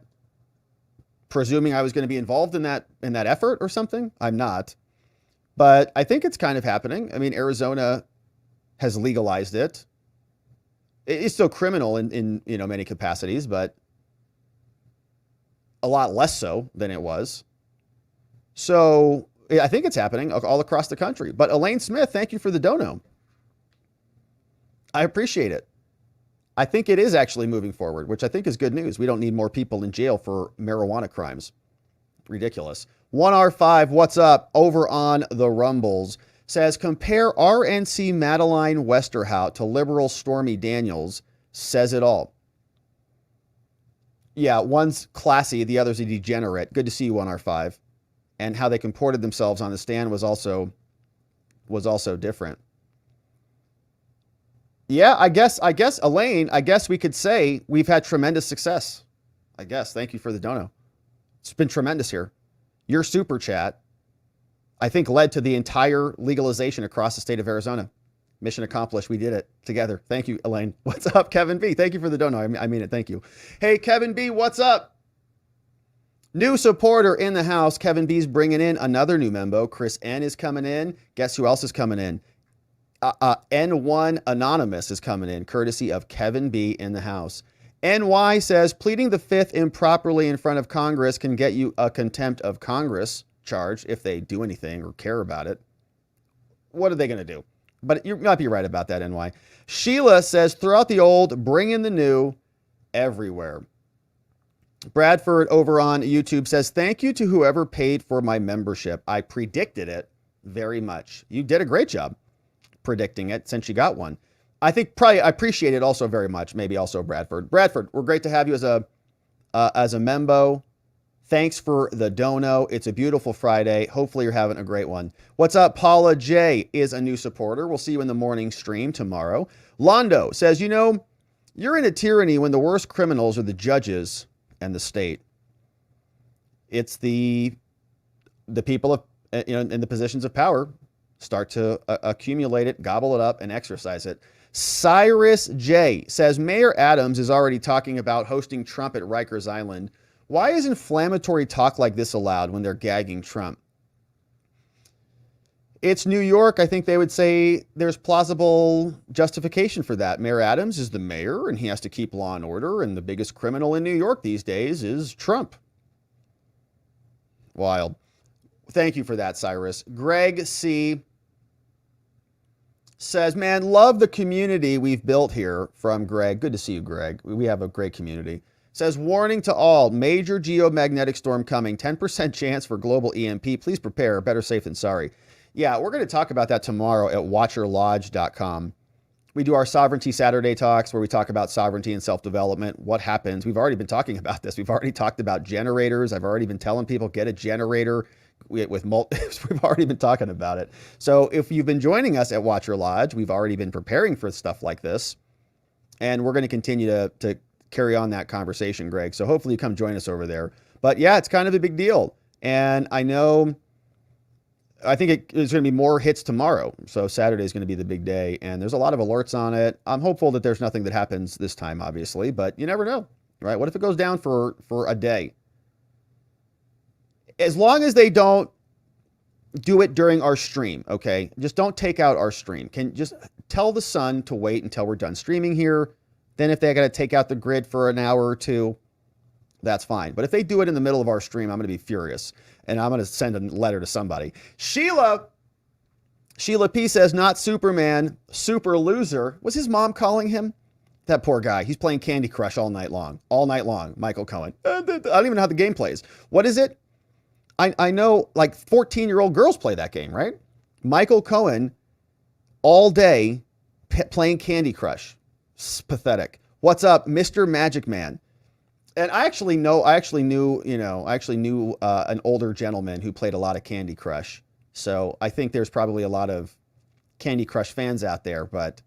presuming I was going to be involved in that effort or something? I'm not. But I think it's kind of happening. I mean, Arizona has legalized it. It's still criminal in many capacities, but a lot less so than it was. So I think it's happening all across the country. But Elaine Smith, thank you for the dono. I appreciate it. I think it is actually moving forward, which I think is good news. We don't need more people in jail for marijuana crimes. Ridiculous. 1R5, what's up? Over on the Rumbles says, compare RNC Madeline Westerhout to liberal Stormy Daniels. Says it all. Yeah, one's classy, the other's a degenerate. Good to see you, 1R5. And how they comported themselves on the stand was also different. Yeah, I guess, Elaine, I guess we could say we've had tremendous success. I guess. Thank you for the dono. It's been tremendous here. Your super chat, I think, led to the entire legalization across the state of Arizona. Mission accomplished. We did it together. Thank you, Elaine. What's up, Kevin B? Thank you for the dono. I mean it. Thank you. Hey, Kevin B, what's up? New supporter in the house. Kevin B's bringing in another new member. Chris N is coming in. Guess who else is coming in? N1 Anonymous is coming in, courtesy of Kevin B in the house. NY says, pleading the fifth improperly in front of Congress can get you a contempt of Congress charge if they do anything or care about it. What are they going to do? But you might be right about that, NY. Sheila says, throughout the old, bring in the new everywhere. Bradford over on YouTube says, thank you to whoever paid for my membership. I predicted it very much. You did a great job predicting it since you got one. I think probably I appreciate it also very much. Maybe also Bradford. Bradford, we're great to have you as a membo. Thanks for the dono. It's a beautiful Friday. Hopefully you're having a great one. What's up? Paula J is a new supporter. We'll see you in the morning stream tomorrow. Londo says, you're in a tyranny when the worst criminals are the judges and the state. It's the people of, in the positions of power Start to accumulate it, gobble it up, and exercise it. Cyrus J says, Mayor Adams is already talking about hosting Trump at Rikers Island. Why is inflammatory talk like this allowed when they're gagging Trump? It's New York. I think they would say there's plausible justification for that. Mayor Adams is the mayor, and he has to keep law and order, and the biggest criminal in New York these days is Trump. Wild. Thank you for that, Cyrus. Greg C. says, man, love the community we've built here. From Greg. Good to see you, Greg. We have a great community. Says, warning to all, major geomagnetic storm coming, 10% chance for global EMP. Please prepare, better safe than sorry. Yeah, we're going to talk about that tomorrow at watcherlodge.com. We do our Sovereignty Saturday talks where we talk about sovereignty and self-development. What happens? We've already been talking about this. We've already talked about generators. I've already been telling people, get a generator we've already been talking about it. So if you've been joining us at Watcher Lodge, we've already been preparing for stuff like this. And we're going to continue to carry on that conversation, Greg. So hopefully you come join us over there. But yeah, it's kind of a big deal. And I think there's going to be more hits tomorrow. So Saturday is going to be the big day. And there's a lot of alerts on it. I'm hopeful that there's nothing that happens this time, obviously. But you never know, right? What if it goes down for a day? As long as they don't do it during our stream, okay? Just don't take out our stream. Can just tell the sun to wait until we're done streaming here. Then if they got to take out the grid for an hour or two, that's fine. But if they do it in the middle of our stream, I'm going to be furious. And I'm going to send a letter to somebody. Sheila P says, not Superman, super loser. Was his mom calling him? That poor guy. He's playing Candy Crush all night long. All night long, Michael Cohen. I don't even know how the game plays. What is it? I know like 14-year-old girls play that game, right? Michael Cohen all day playing Candy Crush. It's pathetic. What's up, Mr. Magic Man? And I actually knew an older gentleman who played a lot of Candy Crush. So I think there's probably a lot of Candy Crush fans out there, but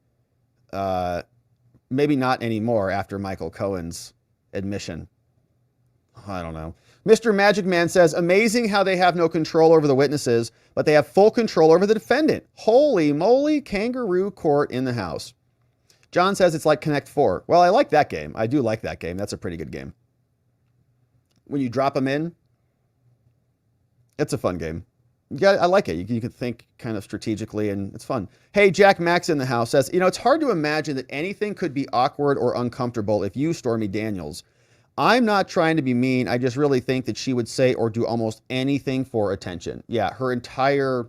maybe not anymore after Michael Cohen's admission. I don't know. Mr. Magic Man says, amazing how they have no control over the witnesses, but they have full control over the defendant. Holy moly, kangaroo court in the house. John says it's like Connect 4. Well, I like that game. I do like that game. That's a pretty good game. When you drop them in, it's a fun game. I like it. You can think kind of strategically, and it's fun. Hey, Jack Max in the house says, it's hard to imagine that anything could be awkward or uncomfortable if you, Stormy Daniels. I'm not trying to be mean. I just really think that she would say or do almost anything for attention. Yeah, her entire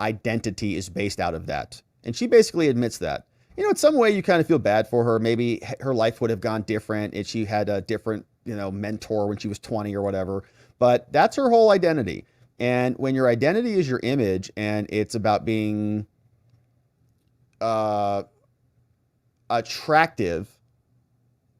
identity is based out of that. And she basically admits that. In some way you kind of feel bad for her. Maybe her life would have gone different if she had a different, mentor when she was 20 or whatever. But that's her whole identity. And when your identity is your image and it's about being attractive,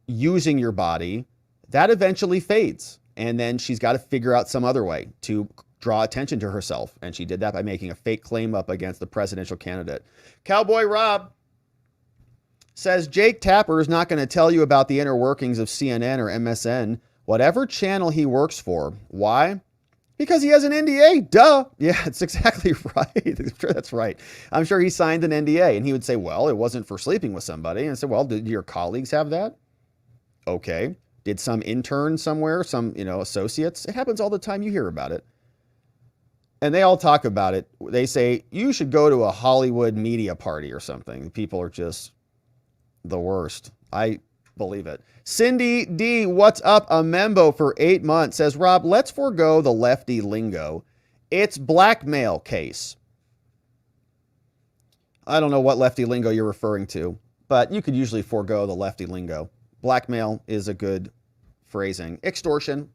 using your body, that eventually fades. And then she's got to figure out some other way to draw attention to herself. And she did that by making a fake claim up against the presidential candidate. Cowboy Rob says, Jake Tapper is not going to tell you about the inner workings of CNN or MSN, whatever channel he works for. Why? Because he has an NDA. Duh. Yeah, it's exactly right. I'm sure that's right. I'm sure he signed an NDA. And he would say, well, it wasn't for sleeping with somebody. And I said, well, did your colleagues have that? Okay. Did some intern somewhere, some, associates? It happens all the time. You hear about it. And they all talk about it. They say, you should go to a Hollywood media party or something. People are just the worst. I believe it. Cindy D, what's up? A membo for 8 months says, Rob, let's forego the lefty lingo. It's blackmail case. I don't know what lefty lingo you're referring to, but you could usually forego the lefty lingo. Blackmail is a good phrasing. Extortion.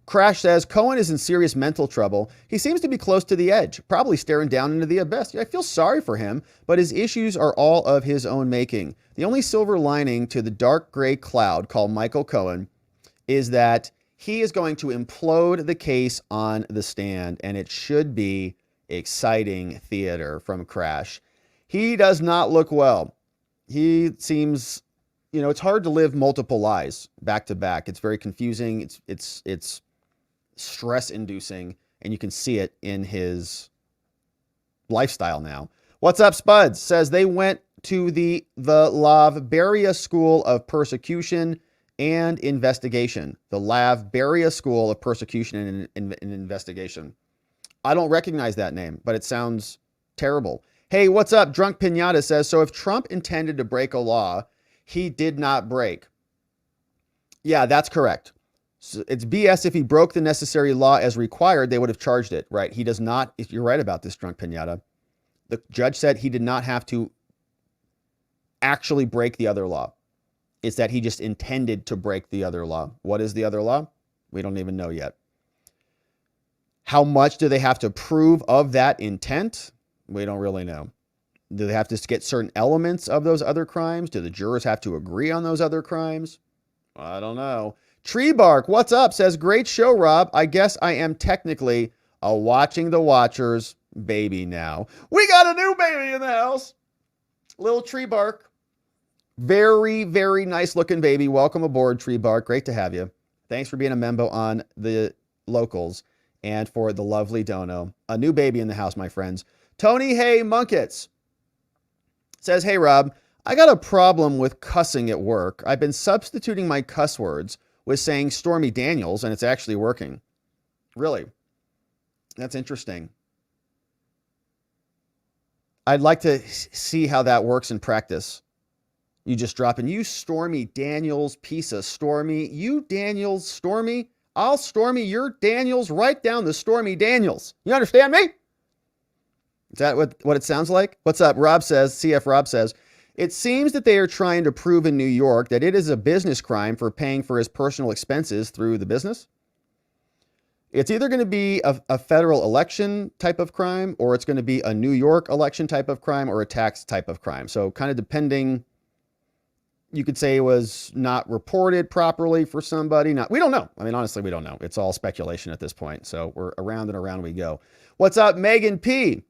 Crash says, Cohen is in serious mental trouble. He seems to be close to the edge, probably staring down into the abyss. I feel sorry for him, but his issues are all of his own making. The only silver lining to the dark gray cloud called Michael Cohen is that he is going to implode the case on the stand, and it should be exciting theater. From Crash. He does not look well. He seems, it's hard to live multiple lies back to back. It's very confusing. It's stress inducing, and you can see it in his lifestyle now. What's up, Spuds? Says they went to the Lavberia School of Persecution and Investigation. The Lavberia School of Persecution and Investigation. I don't recognize that name, but it sounds terrible. Hey, what's up? Drunk Pinata says, so if Trump intended to break a law, he did not break. Yeah, that's correct. So it's BS. If he broke the necessary law as required, they would have charged it, right? He does not. You're right about this, Drunk Pinata. The judge said he did not have to actually break the other law. It's that he just intended to break the other law. What is the other law? We don't even know yet. How much do they have to prove of that intent? We don't really know. Do they have to get certain elements of those other crimes? Do the jurors have to agree on those other crimes? I don't know. Tree Bark, what's up? Says, great show, Rob. I guess I am technically a Watching the Watchers baby now. We got a new baby in the house. Little Tree Bark. Very, very nice looking baby. Welcome aboard, Tree Bark. Great to have you. Thanks for being a member on the locals and for the lovely dono. A new baby in the house, my friends. Tony Hay Munkets says, hey, Rob, I got a problem with cussing at work. I've been substituting my cuss words with saying Stormy Daniels, and it's actually working. Really? That's interesting. I'd like to see how that works in practice. You just drop in, you Stormy Daniels, piece of Stormy. You Daniels, Stormy. I'll Stormy your Daniels right down the Stormy Daniels. You understand me? Is that what it sounds like? What's up? Rob says, CF Rob says, it seems that they are trying to prove in New York that it is a business crime for paying for his personal expenses through the business. It's either going to be a federal election type of crime, or it's going to be a New York election type of crime, or a tax type of crime. So kind of depending, you could say it was not reported properly for somebody. We don't know. I mean, honestly, we don't know. It's all speculation at this point. So we're around and around we go. What's up, Megan P?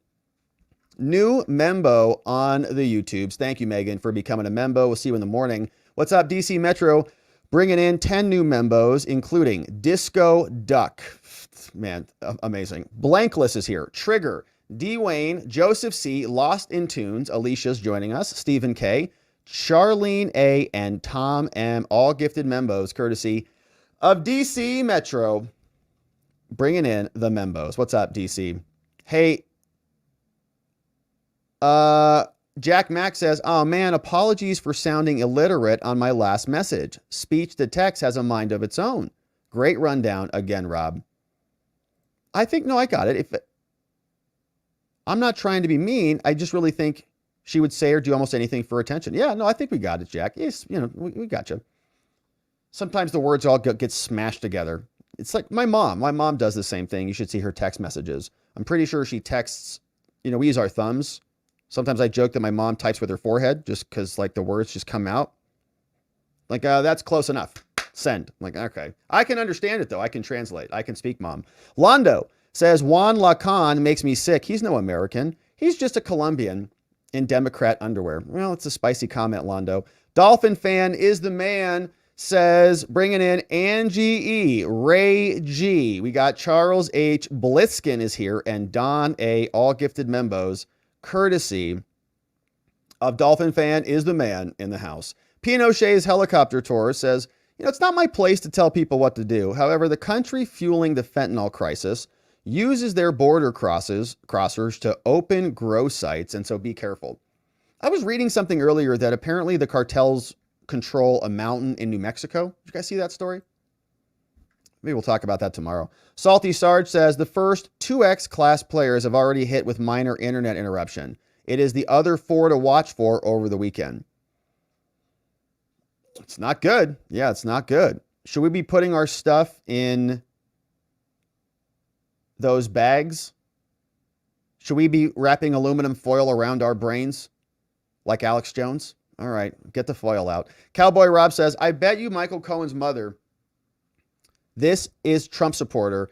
New membo on the YouTubes. Thank you, Megan, for becoming a membo. We'll see you in the morning. What's up, DC Metro? Bringing in 10 new membos, including Disco Duck. Man, amazing. Blankless is here. Trigger, Dwayne, Joseph C, Lost in Tunes. Alicia's joining us. Stephen K, Charlene A, and Tom M. All gifted membos, courtesy of DC Metro. Bringing in the membos. What's up, DC? Hey, Jack Mack says, oh man, apologies for sounding illiterate on my last message. Speech to text has a mind of its own. Great rundown again, Rob. I think, no, I got it. I'm not trying to be mean. I just really think she would say or do almost anything for attention. Yeah, no, I think we got it, Jack. Yes, we got you. Sometimes the words all get smashed together. It's like my mom. My mom does the same thing. You should see her text messages. I'm pretty sure she texts, we use our thumbs. Sometimes I joke that my mom types with her forehead just because like the words just come out. Like, that's close enough. Send. I'm like, okay. I can understand it though. I can translate. I can speak, Mom. Londo says, Juan Lacan makes me sick. He's no American. He's just a Colombian in Democrat underwear. Well, it's a spicy comment, Londo. Dolphin fan is the man says, bringing in Angie E, Ray G. We got Charles H. Blitzkin is here and Don A. All gifted membos. Courtesy of Dolphin fan is the man in the house. Pinochet's helicopter tour says, it's not my place to tell people what to do. However, the country fueling the fentanyl crisis uses their border crossers to open grow sites, and so be careful. I was reading something earlier that apparently the cartels control a mountain in New Mexico. Did you guys see that story? Maybe we'll talk about that tomorrow. Salty Sarge says the first 2X class players have already hit with minor internet interruption. It is the other 4 to watch for over the weekend. It's not good. Yeah, it's not good. Should we be putting our stuff in those bags? Should we be wrapping aluminum foil around our brains like Alex Jones? All right, get the foil out. Cowboy Rob says, I bet you Michael Cohen's mother, this is Trump supporter.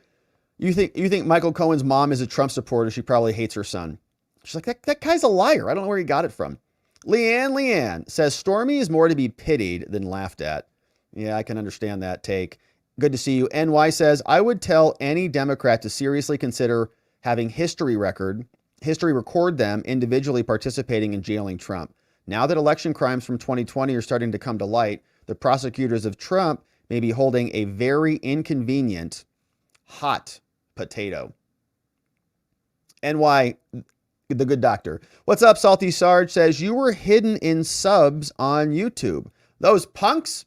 You think Michael Cohen's mom is a Trump supporter? She probably hates her son. She's like, that guy's a liar. I don't know where he got it from. Leanne says, Stormy is more to be pitied than laughed at. Yeah, I can understand that take. Good to see you. NY says, I would tell any Democrat to seriously consider having history record history record them individually participating in jailing Trump. Now that election crimes from 2020 are starting to come to light, the prosecutors of Trump may be holding a very inconvenient hot potato. NY, the good doctor. What's up, Salty Sarge says, you were hidden in subs on YouTube. Those punks?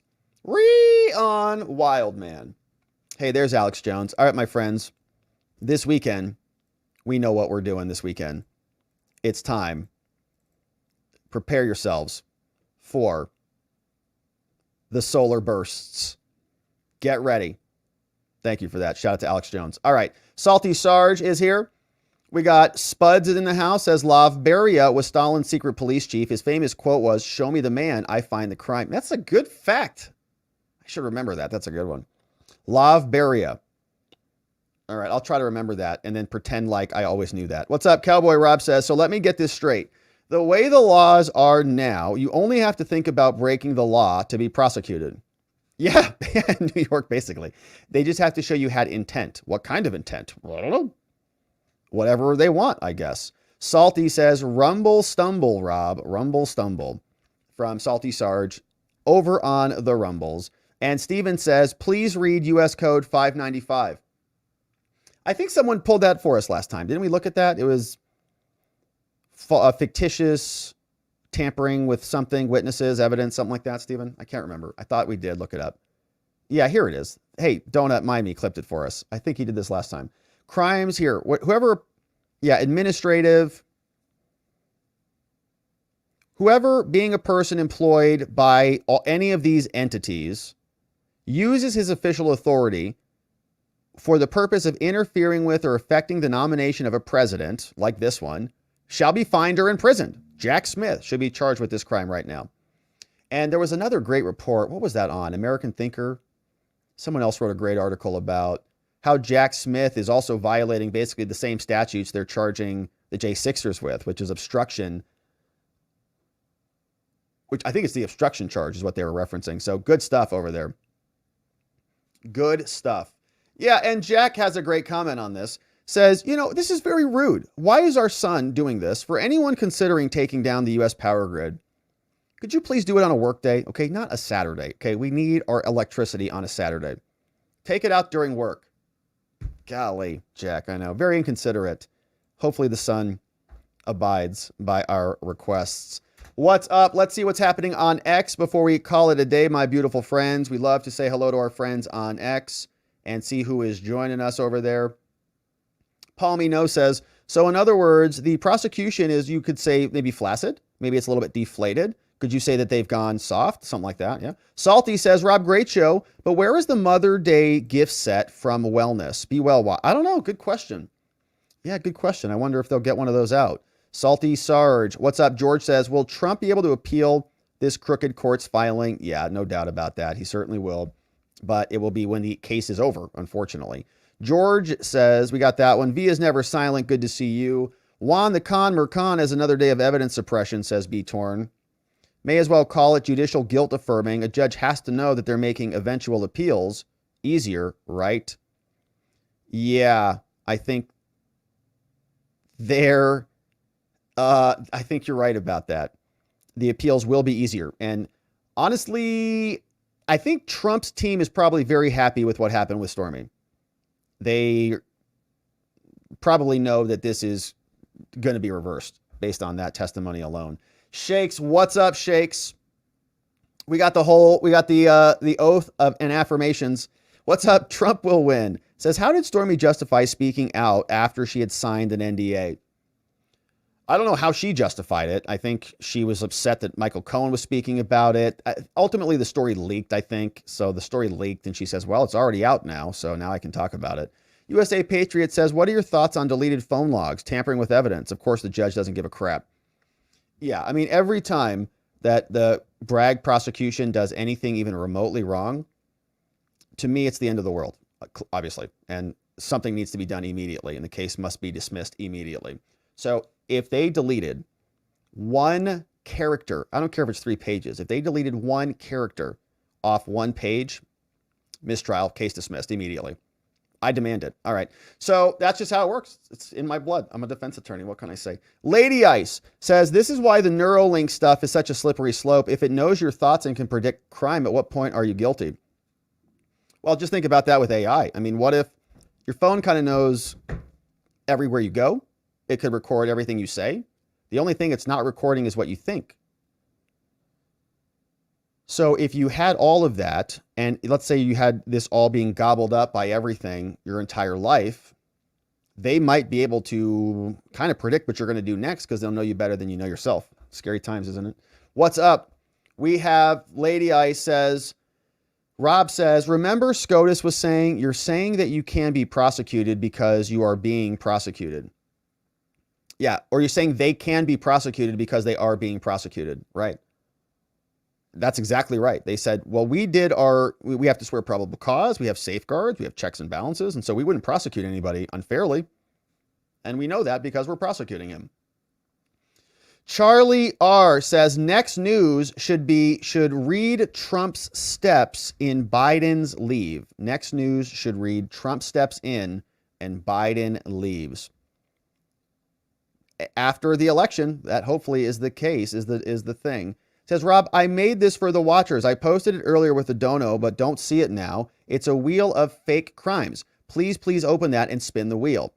On wild, man. Hey, there's Alex Jones. All right, my friends. This weekend, we know what we're doing this weekend. It's time. Prepare yourselves for the solar bursts. Get ready. Thank you for that. Shout out to Alex Jones. All right. Salty Sarge is here. We got Spuds in the house. Says Lav Beria was Stalin's secret police chief. His famous quote was, "Show me the man, I find the crime." That's a good fact. I should remember that. That's a good one. Lav Beria. All right. I'll try to remember that and then pretend like I always knew that. What's up? Cowboy Rob says, so let me get this straight. The way the laws are now, you only have to think about breaking the law to be prosecuted. Yeah, New York, basically. They just have to show you had intent. What kind of intent? Well, I don't know. Whatever they want, I guess. Salty says, rumble stumble, Rob. Rumble stumble. From Salty Sarge over on the Rumbles. And Steven says, please read U.S. Code 595. I think someone pulled that for us last time. Didn't we look at that? It was fictitious tampering with something, witnesses, evidence, something like that, Stephen. I can't remember. I thought we did look it up. Yeah, here it is. Hey, Donut Miami clipped it for us. I think he did this last time. Crimes here. Whoever, administrative. Whoever being a person employed by any of these entities uses his official authority for the purpose of interfering with or affecting the nomination of a president, like this one, shall be fined or imprisoned. Jack Smith should be charged with this crime right now. And there was another great report. What was that on? American Thinker? Someone else wrote a great article about how Jack Smith is also violating basically the same statutes they're charging the J6ers with, which is obstruction, which I think it's the obstruction charge is what they were referencing. So good stuff over there. Good stuff. Yeah, and Jack has a great comment on this. Says, this is very rude. Why is our son doing this? For anyone considering taking down the U.S. power grid, could you please do it on a work day? Okay, not a Saturday. Okay, we need our electricity on a Saturday. Take it out during work. Golly, Jack, I know. Very inconsiderate. Hopefully the son abides by our requests. What's up? Let's see what's happening on X before we call it a day, my beautiful friends. We love to say hello to our friends on X and see who is joining us over there. Palmy No says, so in other words, the prosecution is, you could say, maybe flaccid. Maybe it's a little bit deflated. Could you say that they've gone soft? Something like that, yeah. Salty says, Rob, great show, but where is the Mother Day gift set from Wellness? Be well. I don't know. Good question. Yeah, good question. I wonder if they'll get one of those out. Salty Sarge. What's up? George says, will Trump be able to appeal this crooked court's filing? Yeah, no doubt about that. He certainly will. But it will be when the case is over, unfortunately. George says, we got that one. V is never silent. Good to see you. Juan the Con Mercan has another day of evidence suppression, says B. Torn. May as well call it judicial guilt affirming. A judge has to know that they're making eventual appeals easier, right? Yeah, I think I think you're right about that. The appeals will be easier. And honestly, I think Trump's team is probably very happy with what happened with Stormy. They probably know that this is going to be reversed based on that testimony alone. Shakes, what's up, Shakes? We got the oath of and affirmations. What's up? Trump will win. Says, how did Stormy justify speaking out after she had signed an NDA? I don't know how she justified it. I think she was upset that Michael Cohen was speaking about it. Ultimately, the story leaked, I think. So the story leaked and she says, well, it's already out now, so now I can talk about it. USA Patriot says, what are your thoughts on deleted phone logs, tampering with evidence? Of course, the judge doesn't give a crap. Yeah, I mean, every time that the Bragg prosecution does anything even remotely wrong, to me, it's the end of the world, obviously. And something needs to be done immediately, and the case must be dismissed immediately. So if they deleted one character, I don't care if it's 3 pages, if they deleted one character off one page, mistrial, case dismissed immediately. I demand it. All right. So that's just how it works. It's in my blood. I'm a defense attorney. What can I say? Lady Ice says, this is why the Neuralink stuff is such a slippery slope. If it knows your thoughts and can predict crime, at what point are you guilty? Well, just think about that with AI. I mean, what if your phone kind of knows everywhere you go? It could record everything you say. The only thing it's not recording is what you think. So if you had all of that, and let's say you had this all being gobbled up by everything your entire life, they might be able to kind of predict what you're going to do next because they'll know you better than you know yourself. Scary times, isn't it? What's up? We have Lady Ice says, Rob says, remember SCOTUS was saying, you're saying that you can be prosecuted because you are being prosecuted. Yeah, or you're saying they can be prosecuted because they are being prosecuted, right? That's exactly right. They said, well, we have to swear probable cause. We have safeguards. We have checks and balances. And so we wouldn't prosecute anybody unfairly. And we know that because we're prosecuting him. Charlie R says next news should read Trump's steps in Biden's leave. Next news should read Trump steps in and Biden leaves. After the election, that hopefully is the case, is the thing. Says, Rob, I made this for the watchers. I posted it earlier with the dono, but don't see it now. It's a wheel of fake crimes. Please open that and spin the wheel.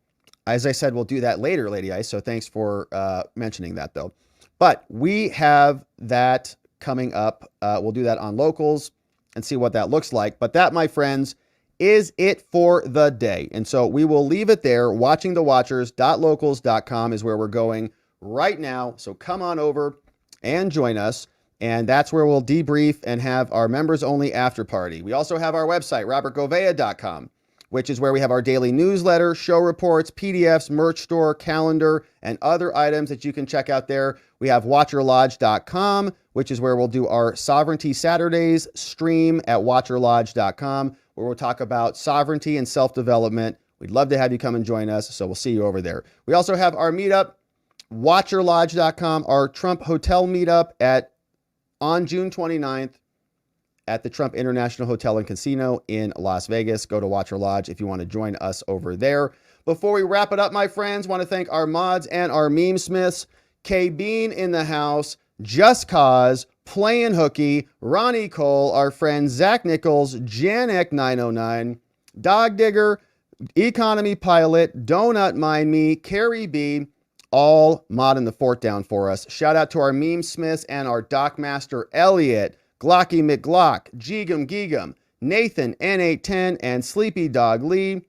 As I said, we'll do that later, Lady Ice. So thanks for mentioning that, though. But we have that coming up. We'll do that on locals and see what that looks like. But that, my friends, is it for the day. And so we will leave it there. Watchingthewatchers.locals.com is where we're going right now. So come on over and join us. And that's where we'll debrief and have our members only after party. We also have our website, robertgovea.com, which is where we have our daily newsletter, show reports, PDFs, merch store, calendar, and other items that you can check out there. We have watcherlodge.com, which is where we'll do our Sovereignty Saturdays stream at watcherlodge.com, where we'll talk about sovereignty and self-development. We'd love to have you come and join us, so we'll see you over there. We also have our meetup, watcherlodge.com, our Trump Hotel meetup on June 29th at the Trump International Hotel and Casino in Las Vegas. Go to Watcher Lodge if you want to join us over there. Before we wrap it up, my friends, want to thank our mods and our meme smiths. K Bean in the house, Just Cause, Playing Hooky, Ronnie Cole, our friend Zach Nichols, Janek 909, Dog Digger, Economy Pilot, Donut Mind Me, Carrie B, all modding the fort down for us. Shout out to our meme smiths and our doc master Elliot, Glocky McGlock, Geegum Geegum, Nathan N810, and Sleepy Dog Lee,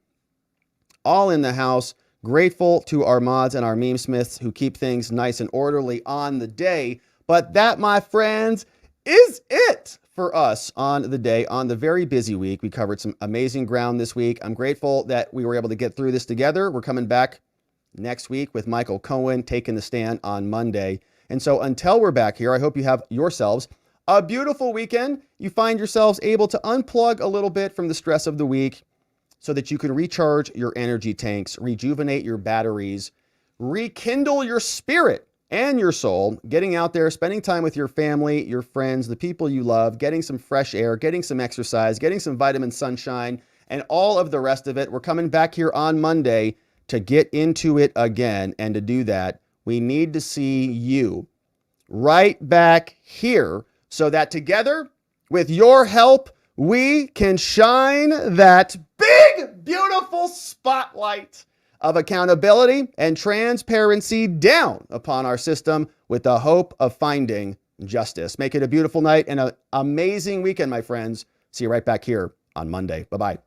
all in the house. Grateful to our mods and our meme smiths who keep things nice and orderly on the day. But that, my friends, is it for us on the day, on the very busy week. We covered some amazing ground this week. I'm grateful that we were able to get through this together. We're coming back next week with Michael Cohen taking the stand on Monday. And so until we're back here, I hope you have yourselves a beautiful weekend. You find yourselves able to unplug a little bit from the stress of the week so that you can recharge your energy tanks, rejuvenate your batteries, rekindle your spirit and your soul, getting out there, spending time with your family, your friends, the people you love, getting some fresh air, getting some exercise, getting some vitamin sunshine, and all of the rest of it. We're coming back here on Monday to get into it again. And to do that, we need to see you right back here so that together, with your help, we can shine that big, beautiful spotlight of accountability and transparency down upon our system with the hope of finding justice. Make it a beautiful night and an amazing weekend, my friends. See you right back here on Monday. Bye-bye.